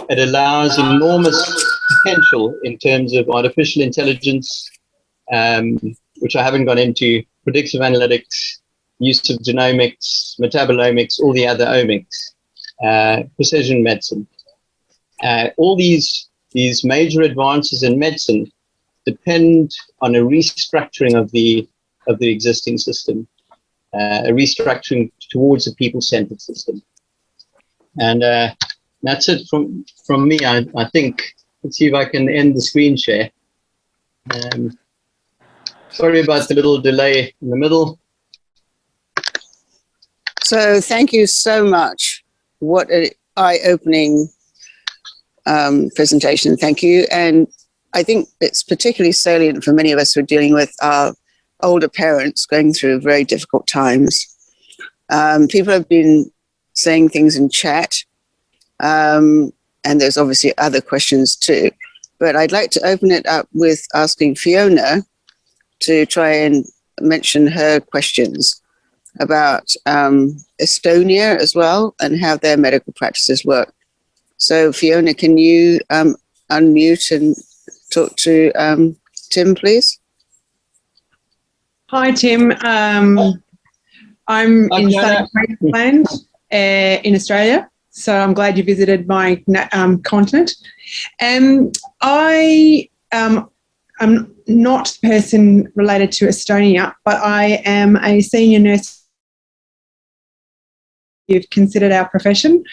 it allows enormous potential in terms of artificial intelligence, which I haven't gone into, predictive analytics, use of genomics, metabolomics, all the other omics, precision medicine. All these major advances in medicine depend on a restructuring of the existing system, a restructuring towards a people-centered system. And that's it from me, I think. Let's see if I can end the screen share. Sorry about the little delay in the middle. So thank you so much. What an eye-opening presentation. Thank you. And I think it's particularly salient for many of us who are dealing with our older parents going through very difficult times. People have been saying things in chat, and there's obviously other questions too. But I'd like to open it up with asking Fiona to try and mention her questions about Estonia as well and how their medical practices work. So Fiona, can you unmute and talk to Tim, please? Hi, Tim. I'm in sunny Queensland in Australia, so I'm glad you visited my continent. I'm not the person related to Estonia, but I am a senior nurse. You've considered our profession.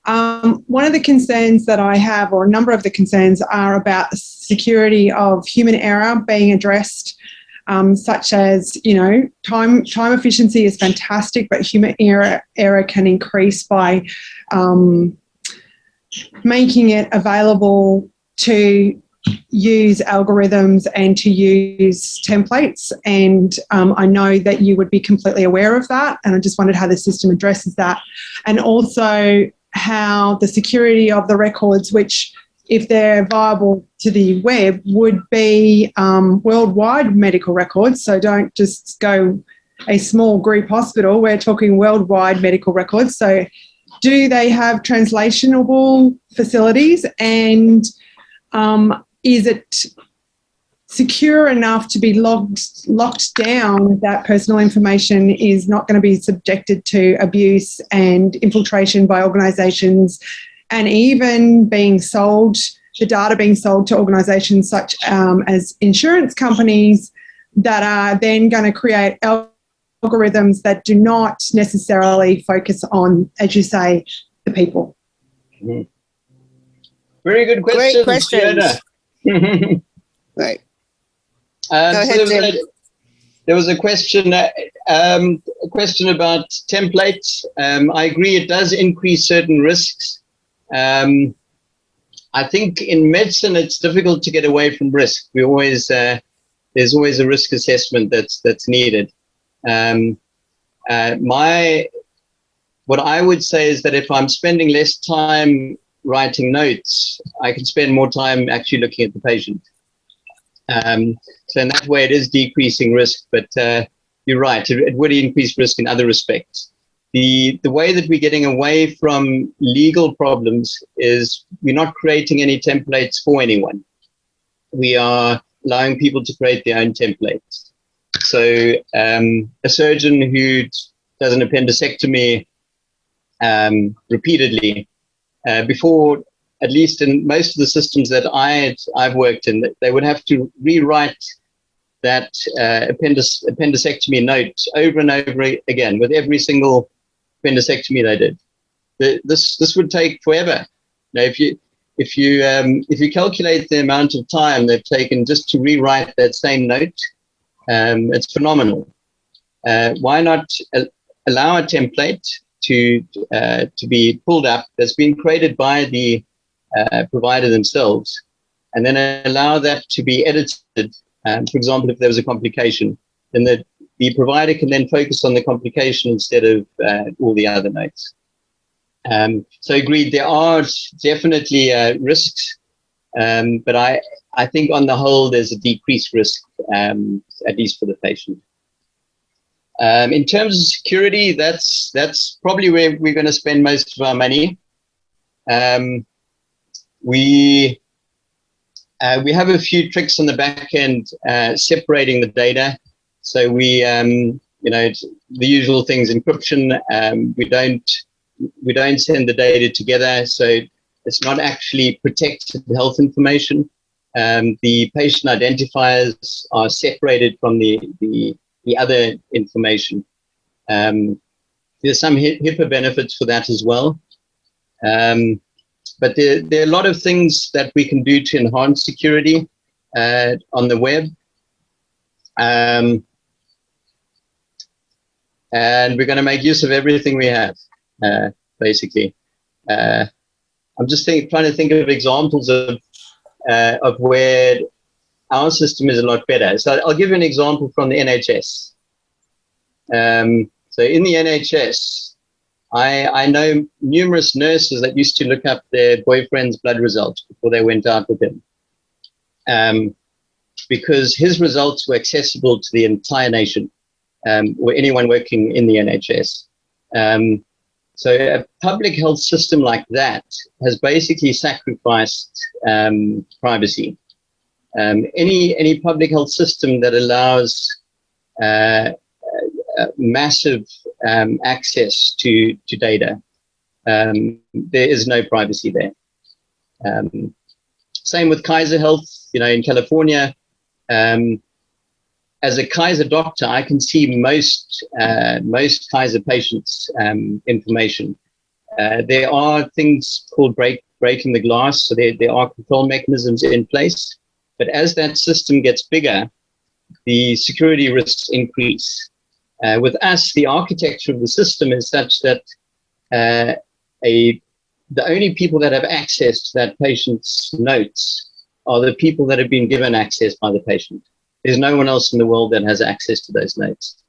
One of the concerns that I have, or a number of the concerns, are about the security of human error being addressed, such as, time efficiency is fantastic, but human error can increase by making it available to use algorithms and to use templates. And I know that you would be completely aware of that. And I just wondered how the system addresses that. And also how the security of the records, which, if they're viable to the web, would be worldwide medical records. So don't just go a small group hospital. We're talking worldwide medical records. So do they have translationable facilities? And is it secure enough to be locked down that personal information is not going to be subjected to abuse and infiltration by organisations, and even being sold, the data being sold to organisations such as insurance companies that are then going to create algorithms that do not necessarily focus on, as you say, the people? Mm-hmm. Very good question. Great questions. Right. Go ahead, Tim. There was a question about templates. I agree, it does increase certain risks. I think in medicine, it's difficult to get away from risk. We always there's always a risk assessment that's needed. What I would say is that if I'm spending less time writing notes, I can spend more time actually looking at the patient. So in that way, it is decreasing risk, but you're right, it would increase risk in other respects. The way that we're getting away from legal problems is we're not creating any templates for anyone. We are allowing people to create their own templates. So a surgeon who does an appendectomy repeatedly, before, at least in most of the systems that I've worked in, they would have to rewrite that appendectomy note over and over again with every single appendectomy they did. This would take forever. Now, if you calculate the amount of time they've taken just to rewrite that same note, it's phenomenal. Why not allow a template to be pulled up that's been created by the provider themselves, and then allow that to be edited. For example, if there was a complication, then the provider can then focus on the complication instead of all the other notes. So agreed, there are definitely risks, but I think on the whole there's a decreased risk, at least for the patient. In terms of security, that's probably where we're going to spend most of our money. We have a few tricks on the back end, separating the data. So we, the usual things, encryption. We don't send the data together, so it's not actually protected health information. The patient identifiers are separated from the other information. There's some HIPAA benefits for that as well. But there are a lot of things that we can do to enhance security on the web. And we're going to make use of everything we have, basically. I'm just trying to think of examples of where our system is a lot better. So I'll give you an example from the NHS. So in the NHS, I know numerous nurses that used to look up their boyfriend's blood results before they went out with him, because his results were accessible to the entire nation, or anyone working in the NHS. So a public health system like that has basically sacrificed privacy. Any public health system that allows massive access to data, there is no privacy there. Same with Kaiser Health, in California. As a Kaiser doctor, I can see most Kaiser patients' information. There are things called breaking the glass, so there are control mechanisms in place. But as that system gets bigger, the security risks increase. With us, the architecture of the system is such that the only people that have access to that patient's notes are the people that have been given access by the patient. There's no one else in the world that has access to those notes.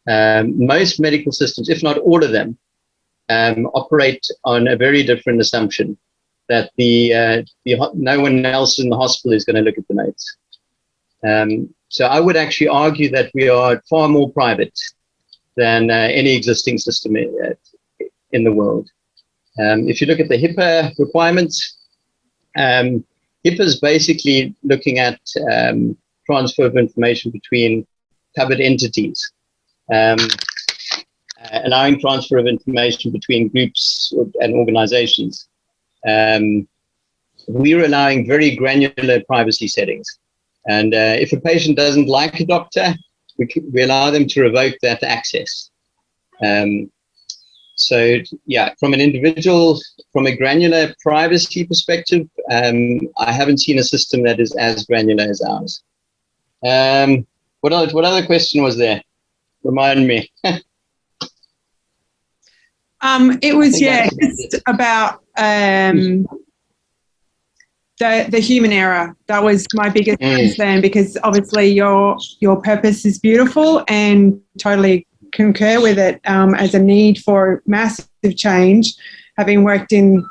Most medical systems, if not all of them, operate on a very different assumption, that no one else in the hospital is going to look at the notes. So I would actually argue that we are far more private than any existing system in the world. If you look at the HIPAA requirements, HIPAA is basically looking at transfer of information between covered entities, allowing transfer of information between groups and organizations. We're allowing very granular privacy settings. And if a patient doesn't like a doctor, we allow them to revoke that access. So yeah, from a granular privacy perspective, I haven't seen a system that is as granular as ours. What other question was there? Remind me. It was, I think just about the human error. That was my biggest concern, because obviously your purpose is beautiful and totally concur with it as a need for massive change. Having worked in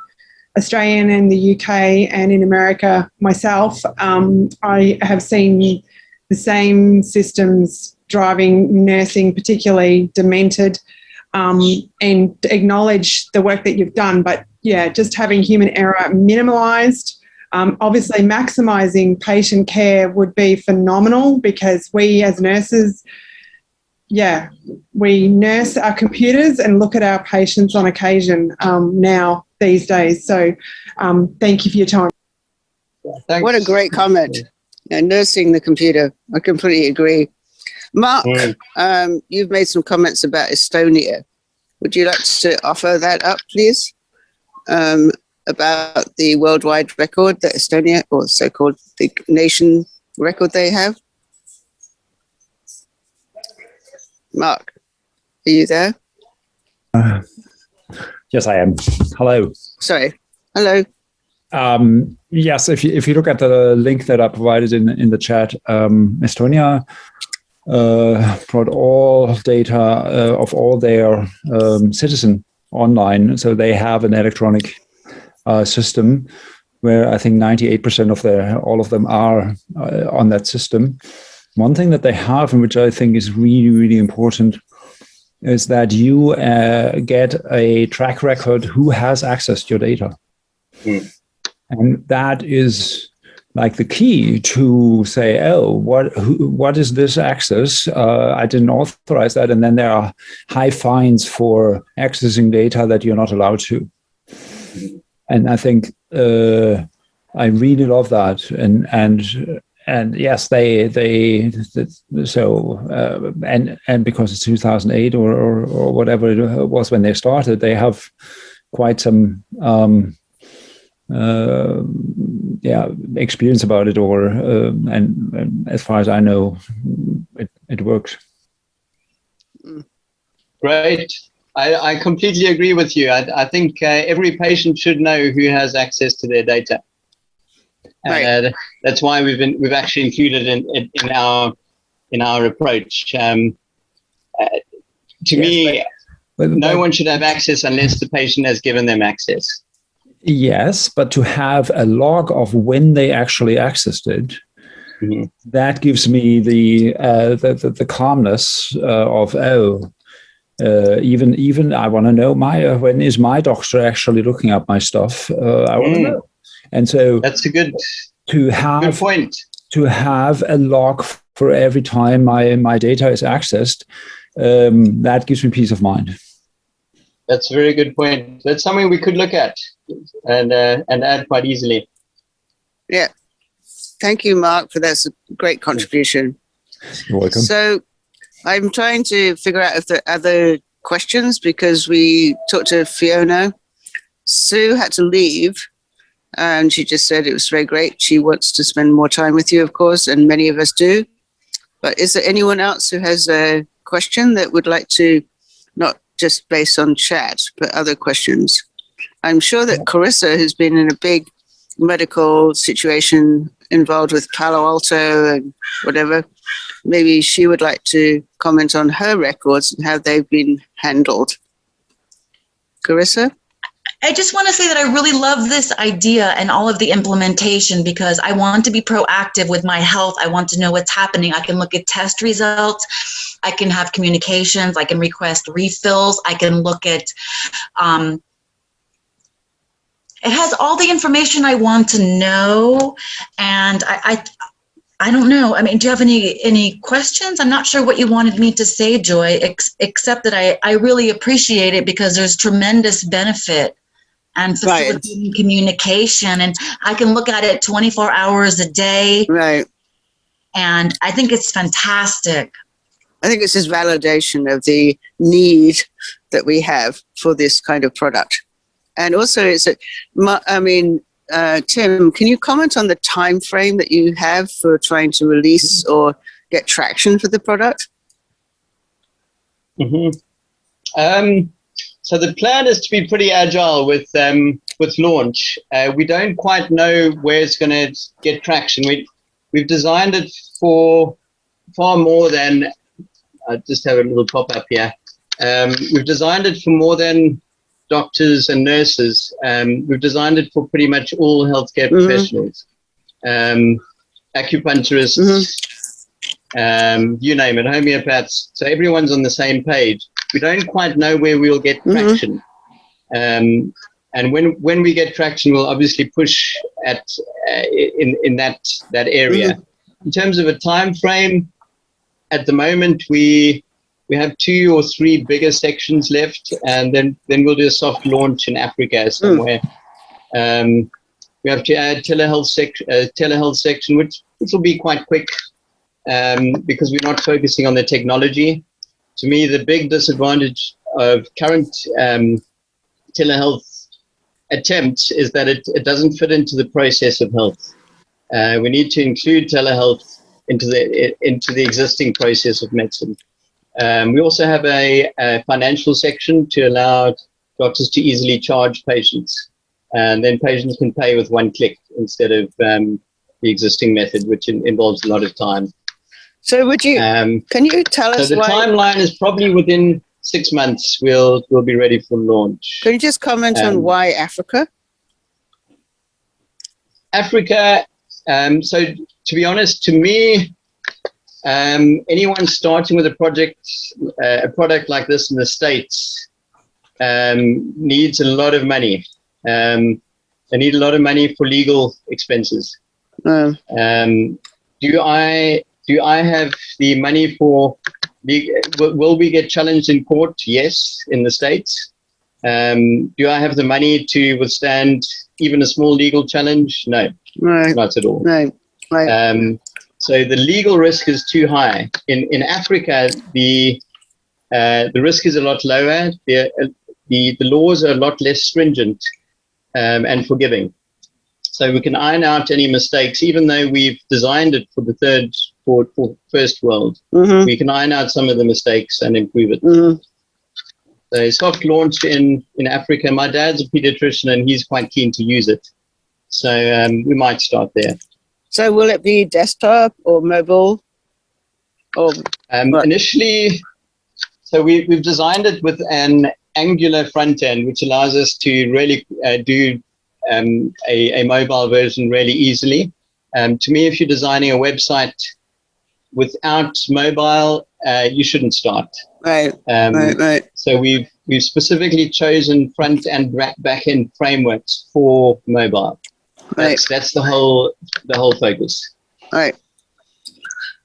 Australia and the UK and in America myself, I have seen the same systems driving nursing, particularly demented, and acknowledge the work that you've done. But yeah, just having human error minimalised. Obviously, maximising patient care would be phenomenal, because we as nurses, we nurse our computers and look at our patients on occasion now these days. So thank you for your time. Thanks. What a great comment. Nursing the computer. I completely agree. Mark, you've made some comments about Estonia. Would you like to offer that up, please? About the worldwide record that Estonia, or so-called the nation record they have. Mark, are you there? Yes, I am. Hello. Sorry. Hello. Yes, if you look at the link that I provided in the chat, Estonia brought all data of all their citizen online. So they have an electronic system where I think 98% of all of them are on that system. One thing that they have, and which I think is really, really important, is that you get a track record who has access to your data. And that is like the key to say, oh, what is this access? I didn't authorize that. And then there are high fines for accessing data that you're not allowed to. And I think I really love that. And yes, and because it's 2008 or whatever it was when they started, they have quite some experience about it, and as far as I know, it works. Great. I completely agree with you. I think every patient should know who has access to their data. Right. That's why we've actually included in our approach. To me, no one should have access unless the patient has given them access. Yes, but to have a log of when they actually accessed it, that gives me the calmness of even I want to know when is my doctor actually looking up my stuff. I want to know, and so that's a good point. To have a log for every time my data is accessed, that gives me peace of mind. That's a very good point. That's something we could look at and add quite easily. Yeah. Thank you, Mark, for that great contribution. You're welcome. So I'm trying to figure out if there are other questions, because we talked to Fiona. Sue had to leave, and she just said it was very great. She wants to spend more time with you, of course, and many of us do. But is there anyone else who has a question that would like to, not just based on chat, but other questions? I'm sure that Carissa has been in a big medical situation involved with Palo Alto and whatever. Maybe she would like to comment on her records and how they've been handled. Carissa? I just want to say that I really love this idea and all of the implementation, because I want to be proactive with my health. I want to know what's happening. I can look at test results. I can have communications. I can request refills. I can look at, it has all the information I want to know. And I don't know. I mean, do you have any questions? I'm not sure what you wanted me to say, Joy, except that I really appreciate it, because there's tremendous benefit and facilitating communication, and I can look at it 24 hours a day. Right. And I think it's fantastic. I think it's this validation of the need that we have for this kind of product. And also Tim, can you comment on the time frame that you have for trying to release or get traction for the product? So the plan is to be pretty agile with launch. We don't quite know where it's going to get traction. We've designed it for far more than. I just have a little pop up here. We've designed it for more than doctors and nurses. We've designed it for pretty much all healthcare professionals, acupuncturists, you name it, homeopaths. So everyone's on the same page. We don't quite know where we'll get traction. And when we get traction, we'll obviously push at in that area. In terms of a time frame, at the moment we have 2 or 3 bigger sections left, and then we'll do a soft launch in Africa somewhere. We have to add telehealth section, which will be quite quick because we're not focusing on the technology. To me, the big disadvantage of current telehealth attempts is that it doesn't fit into the process of health. We need to include telehealth into the existing process of medicine. We also have a financial section to allow doctors to easily charge patients, and then patients can pay with one click instead of the existing method, which involves a lot of time. So can you tell us so the timeline is probably within 6 months we'll be ready for launch. Can you just comment on why Africa? Africa, so to be honest, to me, anyone starting with a product like this in the States needs a lot of money. They need a lot of money for legal expenses. Do I have the money for will we get challenged in court? Yes, in the States. Do I have the money to withstand even a small legal challenge? No, not at all. Right. So the legal risk is too high. In Africa, the risk is a lot lower. The laws are a lot less stringent and forgiving. So we can iron out any mistakes, even though we've designed it for the first world. We can iron out some of the mistakes and improve it. So soft launch in Africa. My dad's a pediatrician and he's quite keen to use it. So we might start there. So will it be desktop or mobile? Or initially, so we've designed it with an angular front end, which allows us to really do a mobile version really easily. To me, if you're designing a website without mobile, you shouldn't start. Right. So we've specifically chosen front and back end frameworks for mobile. That's the whole focus. Right.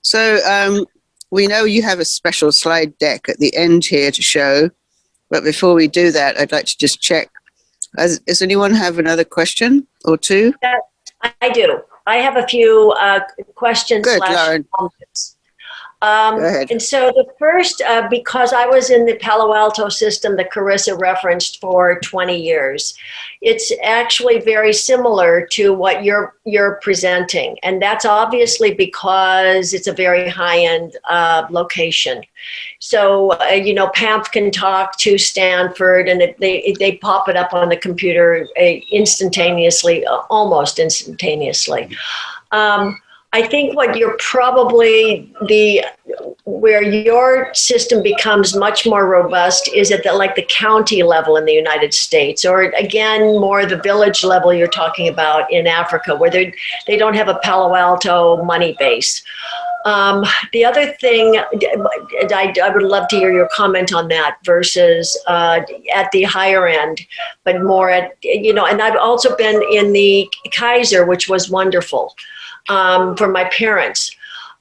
So we know you have a special slide deck at the end here to show, but before we do that, I'd like to just check. Does anyone have another question or two? I do. I have a few questions. Good, Lauren. Comments. Go ahead. And so the first, because I was in the Palo Alto system that Carissa referenced for 20 years, it's actually very similar to what you're presenting. And that's obviously because it's a very high-end location. So, PAMP can talk to Stanford and they pop it up on the computer instantaneously, almost instantaneously. I think what you're probably where your system becomes much more robust is at the county level in the United States, or again, more the village level you're talking about in Africa, where they don't have a Palo Alto money base. The other thing, I would love to hear your comment on that versus at the higher end, but more at, and I've also been in the Kaiser, which was wonderful. For my parents.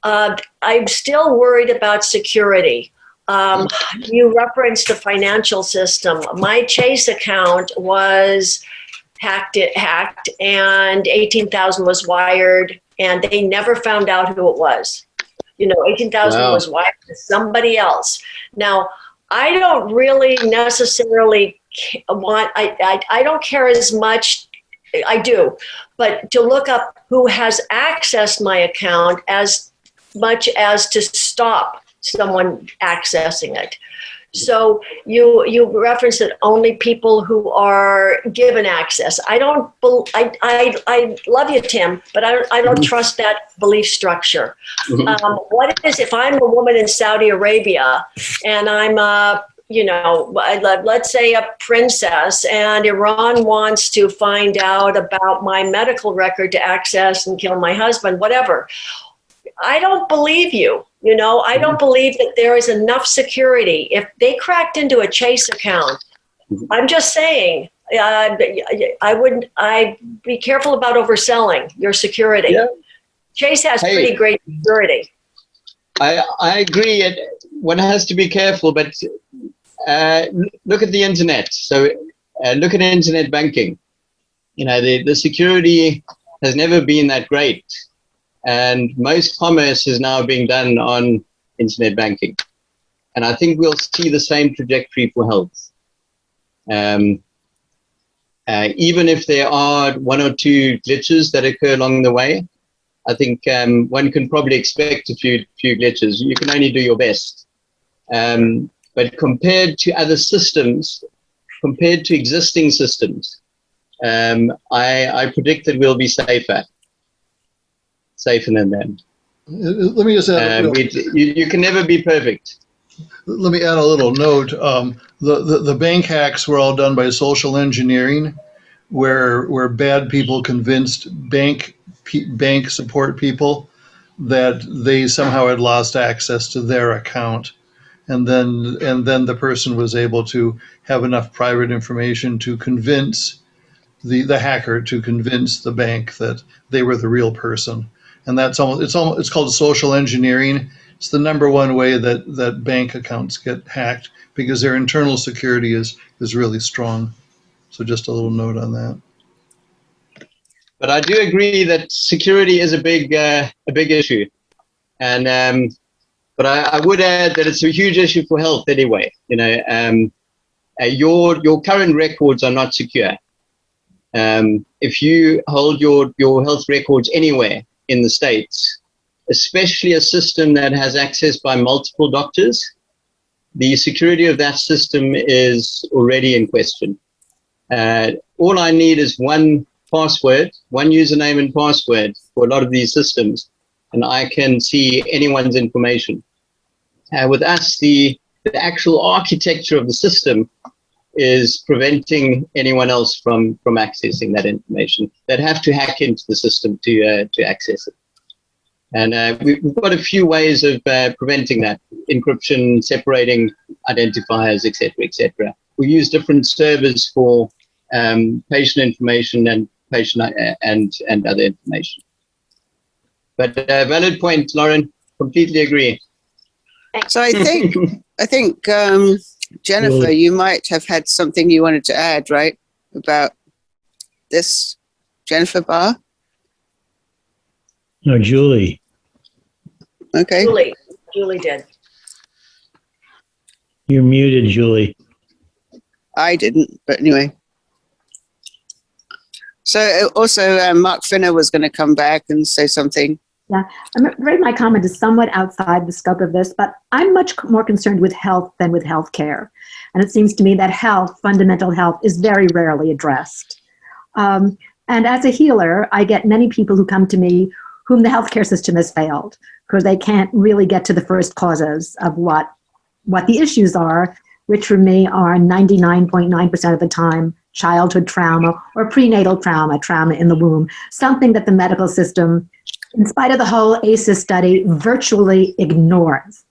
I'm still worried about security. You referenced the financial system. My Chase account was hacked and 18,000 was wired and they never found out who it was. 18,000 was wired to somebody else. Now, I don't really necessarily I don't care as much I do. But to look up who has accessed my account as much as to stop someone accessing it. So you reference that only people who are given access. I love you, Tim, but I don't trust that belief structure. What is if I'm a woman in Saudi Arabia and I'm let's say a princess, and Iran wants to find out about my medical record to access and kill my husband, whatever. I don't believe you. I don't believe that there is enough security. If they cracked into a Chase account, I'm just saying, I'd be careful about overselling your security. Yeah. Chase has pretty great security. I agree. One has to be careful, but look at the internet. So look at internet banking. The security has never been that great. And most commerce is now being done on internet banking. And I think we'll see the same trajectory for health. Even if there are one or two glitches that occur along the way, I think one can probably expect a few glitches. You can only do your best. But compared to other systems, compared to existing systems, I predict that we'll be safer than them. Let me just add. You can never be perfect. Let me add a little note. The bank hacks were all done by social engineering, where bad people convinced bank support people that they somehow had lost access to their account, and then the person was able to have enough private information to convince the hacker to convince the bank that they were the real person. And it's called social engineering. It's the number one way that bank accounts get hacked, because their internal security is really strong. So just a little note on that. But I do agree that security is a big issue, and but I would add that it's a huge issue for health anyway. Your current records are not secure. If you hold your health records anywhere in the States, especially a system that has access by multiple doctors, the security of that system is already in question. All I need is one password, one username and password for a lot of these systems, and I can see anyone's information. With us, the actual architecture of the system is preventing anyone else from accessing that information. They'd have to hack into the system to access it. And we've got a few ways of preventing that: encryption, separating identifiers, etc., etc. We use different servers for patient information and and other information. But valid point, Lauren. Completely agree. So I think Jennifer, you might have had something you wanted to add, right, about this, Jennifer Barr? No, Julie. Okay. Julie did. You're muted, Julie. I didn't, but anyway. So also Mark Finner was going to come back and say something. Yeah, I'm afraid my comment is somewhat outside the scope of this, but I'm much more concerned with health than with healthcare. And it seems to me that health, fundamental health, is very rarely addressed. And as a healer, I get many people who come to me whom the healthcare system has failed, because they can't really get to the first causes of what the issues are, which for me are 99.9% of the time childhood trauma or prenatal trauma in the womb, something that the medical system, in spite of the whole ACEs study, virtually ignores.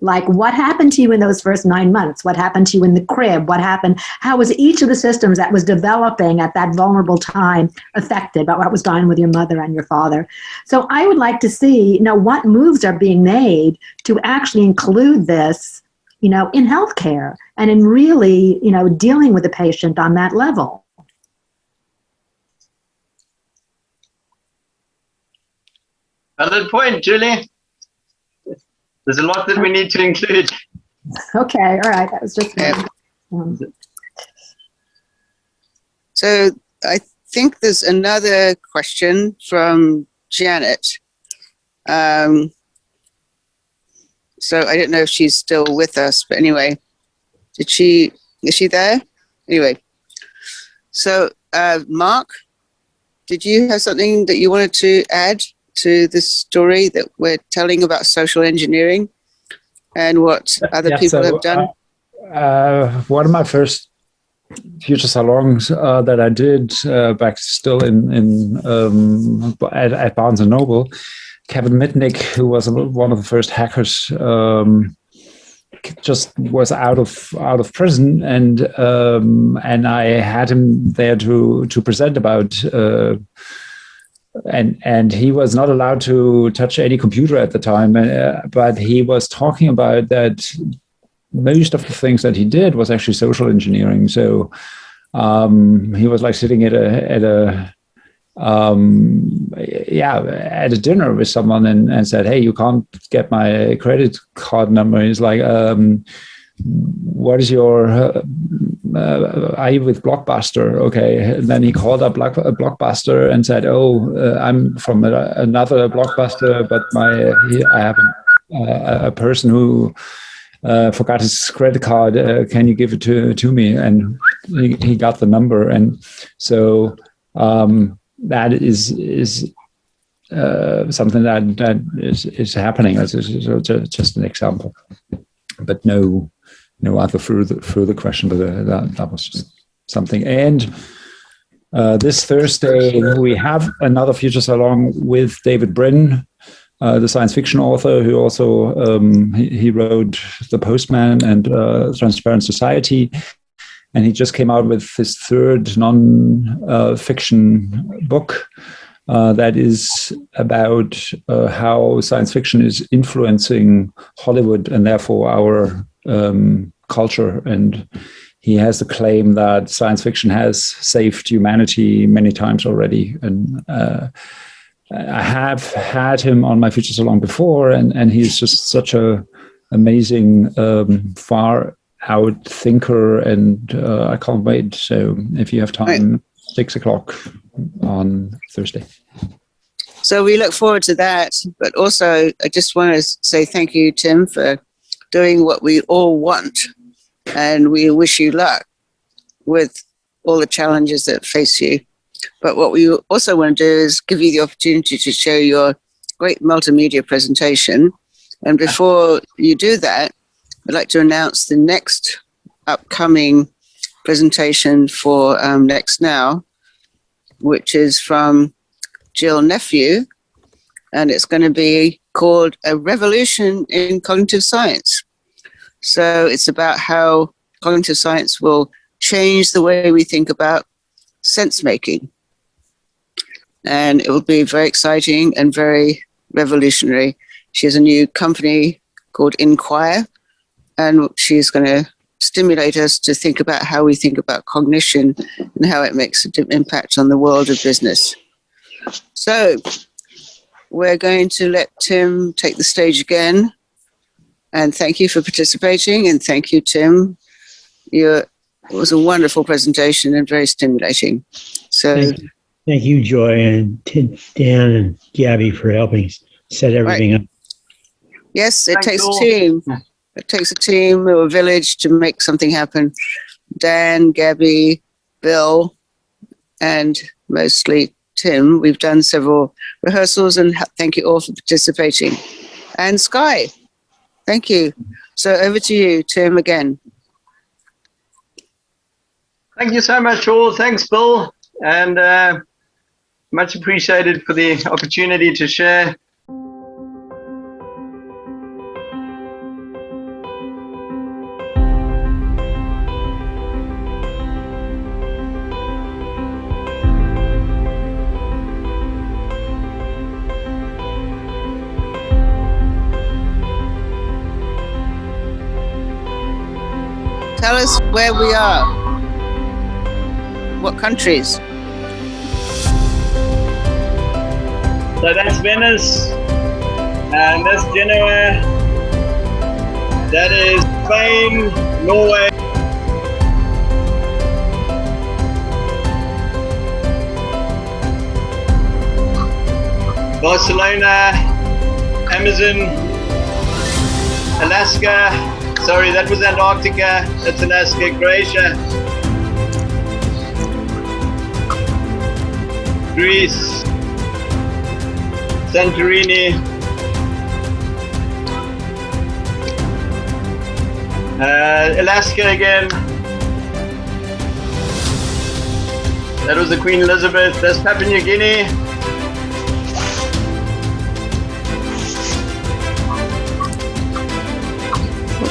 Like what happened to you in those first 9 months? What happened to you in the crib? What happened? How was each of the systems that was developing at that vulnerable time affected by what was done with your mother and your father? So I would like to see, what moves are being made to actually include this, in healthcare and in really, dealing with the patient on that level. Valid point, Julie. There's a lot that we need to include. Okay, all right. That was just So I think there's another question from Janet. So I don't know if she's still with us, but anyway, is she there? Anyway, so Mark, did you have something that you wanted to add to this story that we're telling about social engineering and what other people have done? One of my first future salons that I did back still at Barnes & Noble, Kevin Mitnick, who was one of the first hackers, just was out of prison, and I had him there to present about, and he was not allowed to touch any computer at the time, but he was talking about that most of the things that he did was actually social engineering. So he was like sitting at a dinner with someone and said, "Hey, you can't get my credit card number." He's like, "What is your? Are you with Blockbuster?" Okay, and then he called up Blockbuster and said, "Oh, I'm from another Blockbuster, but I have a person who forgot his credit card. Can you give it to me?" And he got the number, and so. That is something that is happening. It's just an example, but no other further question. But that was just something. And this Thursday we have another Future Salon with David Brin, the science fiction author who also he wrote The Postman and Transparent Society. And he just came out with his third non-fiction book that is about how science fiction is influencing Hollywood and therefore our culture. And he has the claim that science fiction has saved humanity many times already. And I have had him on my Future Salon before, and he's just such a amazing, far out thinker, and I can't wait. So if you have time, 6:00 on Thursday. So we look forward to that. But also, I just want to say thank you, Tim, for doing what we all want. And we wish you luck with all the challenges that face you. But what we also want to do is give you the opportunity to show your great multimedia presentation. And before you do that, I'd like to announce the next upcoming presentation for Next Now, which is from Jill Nephew, and it's going to be called A Revolution in Cognitive Science. So it's about how cognitive science will change the way we think about sense making. And it will be very exciting and very revolutionary. She has a new company called Inquire, and she's going to stimulate us to think about how we think about cognition and how it makes an impact on the world of business. So we're going to let Tim take the stage again. And thank you for participating. And thank you, Tim. It was a wonderful presentation and very stimulating. So thank you, Joy, and Dan and Gabby for helping set everything up. Yes, it takes a team. It takes a team or a village to make something happen. Dan, Gabby, Bill, and mostly Tim. We've done several rehearsals, and thank you all for participating. And Sky, thank you. So over to you, Tim, again. Thank you so much, all. Thanks, Bill, and much appreciated for the opportunity to share. Tell us where we are. What countries? So that's Venice, and that's Genoa, that is Spain, Norway. Barcelona, Amazon, Alaska. Sorry, that was Antarctica. That's Alaska, Croatia, Greece, Santorini, Alaska again. That was the Queen Elizabeth. That's Papua New Guinea.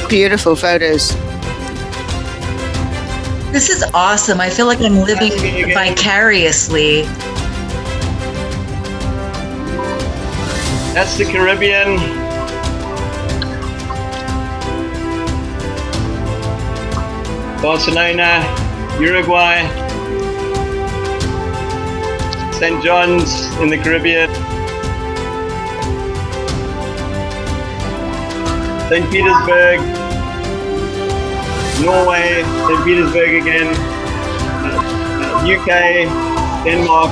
Beautiful photos. This is awesome. I feel like I'm living vicariously. That's the Caribbean. Barcelona, Uruguay, St. John's in the Caribbean, St. Petersburg, Norway, St. Petersburg again, UK, Denmark.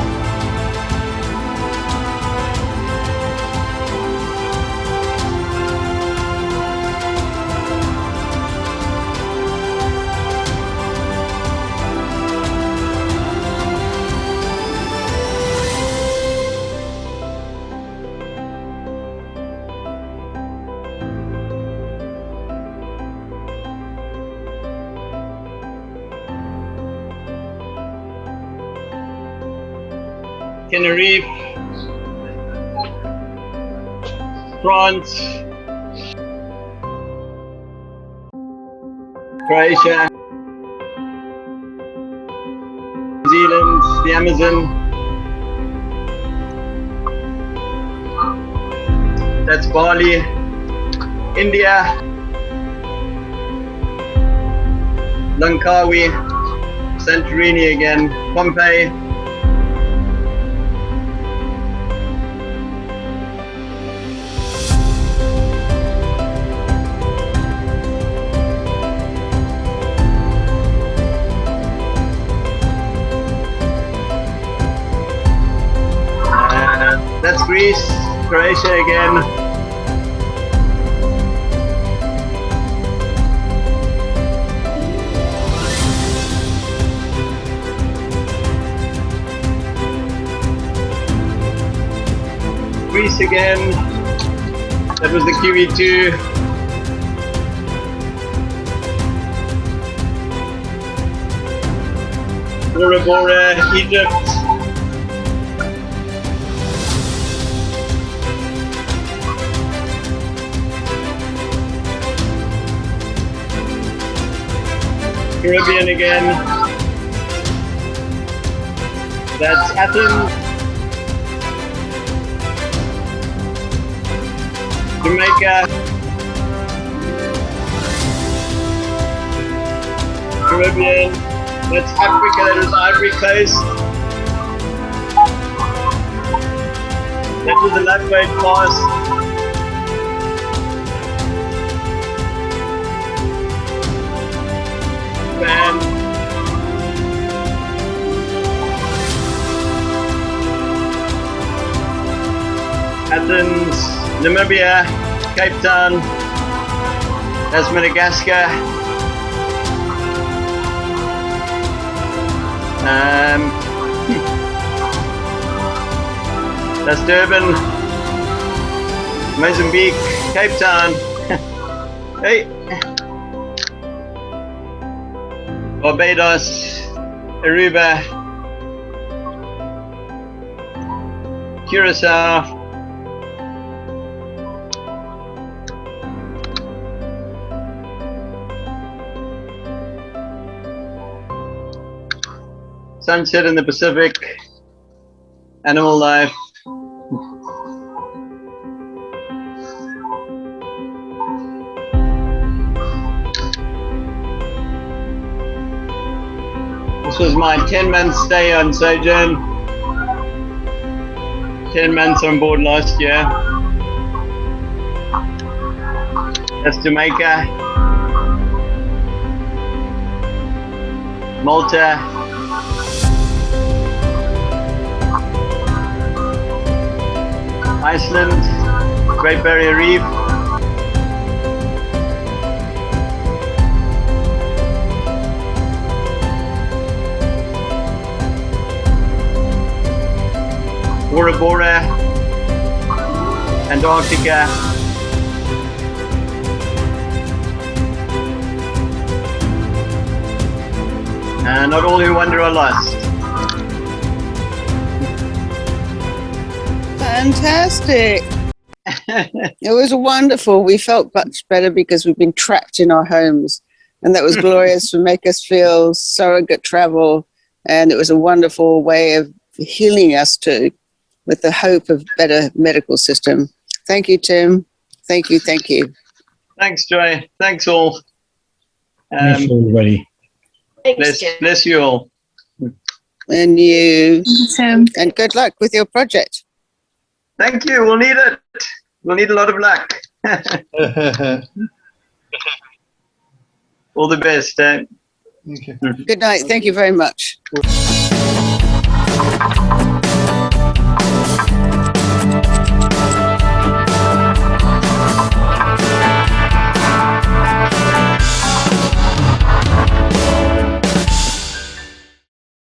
Tenerife, France, Croatia, New Zealand, the Amazon. That's Bali, India, Langkawi, Santorini again, Pompeii. That's Greece, Croatia again. Greece again. That was the QE2. Bora Bora, Egypt. Caribbean again. That's Athens, Jamaica, Caribbean. That's Africa. That is Ivory Coast. That was the Lagos Pass. Athens, Namibia, Cape Town, that's Madagascar, that's Durban, Mozambique, Cape Town, hey, Barbados, Aruba, Curacao, sunset in the Pacific, animal life. This was my 10-month stay on Sojourn. 10 months on board last year. That's Jamaica, Malta, Iceland, Great Barrier Reef. Bora Bora, Antarctica, not all who wander are lost. Fantastic. It was wonderful. We felt much better because we've been trapped in our homes, and that was glorious to make us feel surrogate travel, and it was a wonderful way of healing us too, with the hope of better medical system. Thank you, Tim. Thank you. Thank you. Thanks, Joy. Thanks all. Thanks, everybody. Thanks, Jim. Bless you all. And you. Tim. And good luck with your project. Thank you. We'll need it. We'll need a lot of luck. All the best. Okay. Good night. Thank you very much.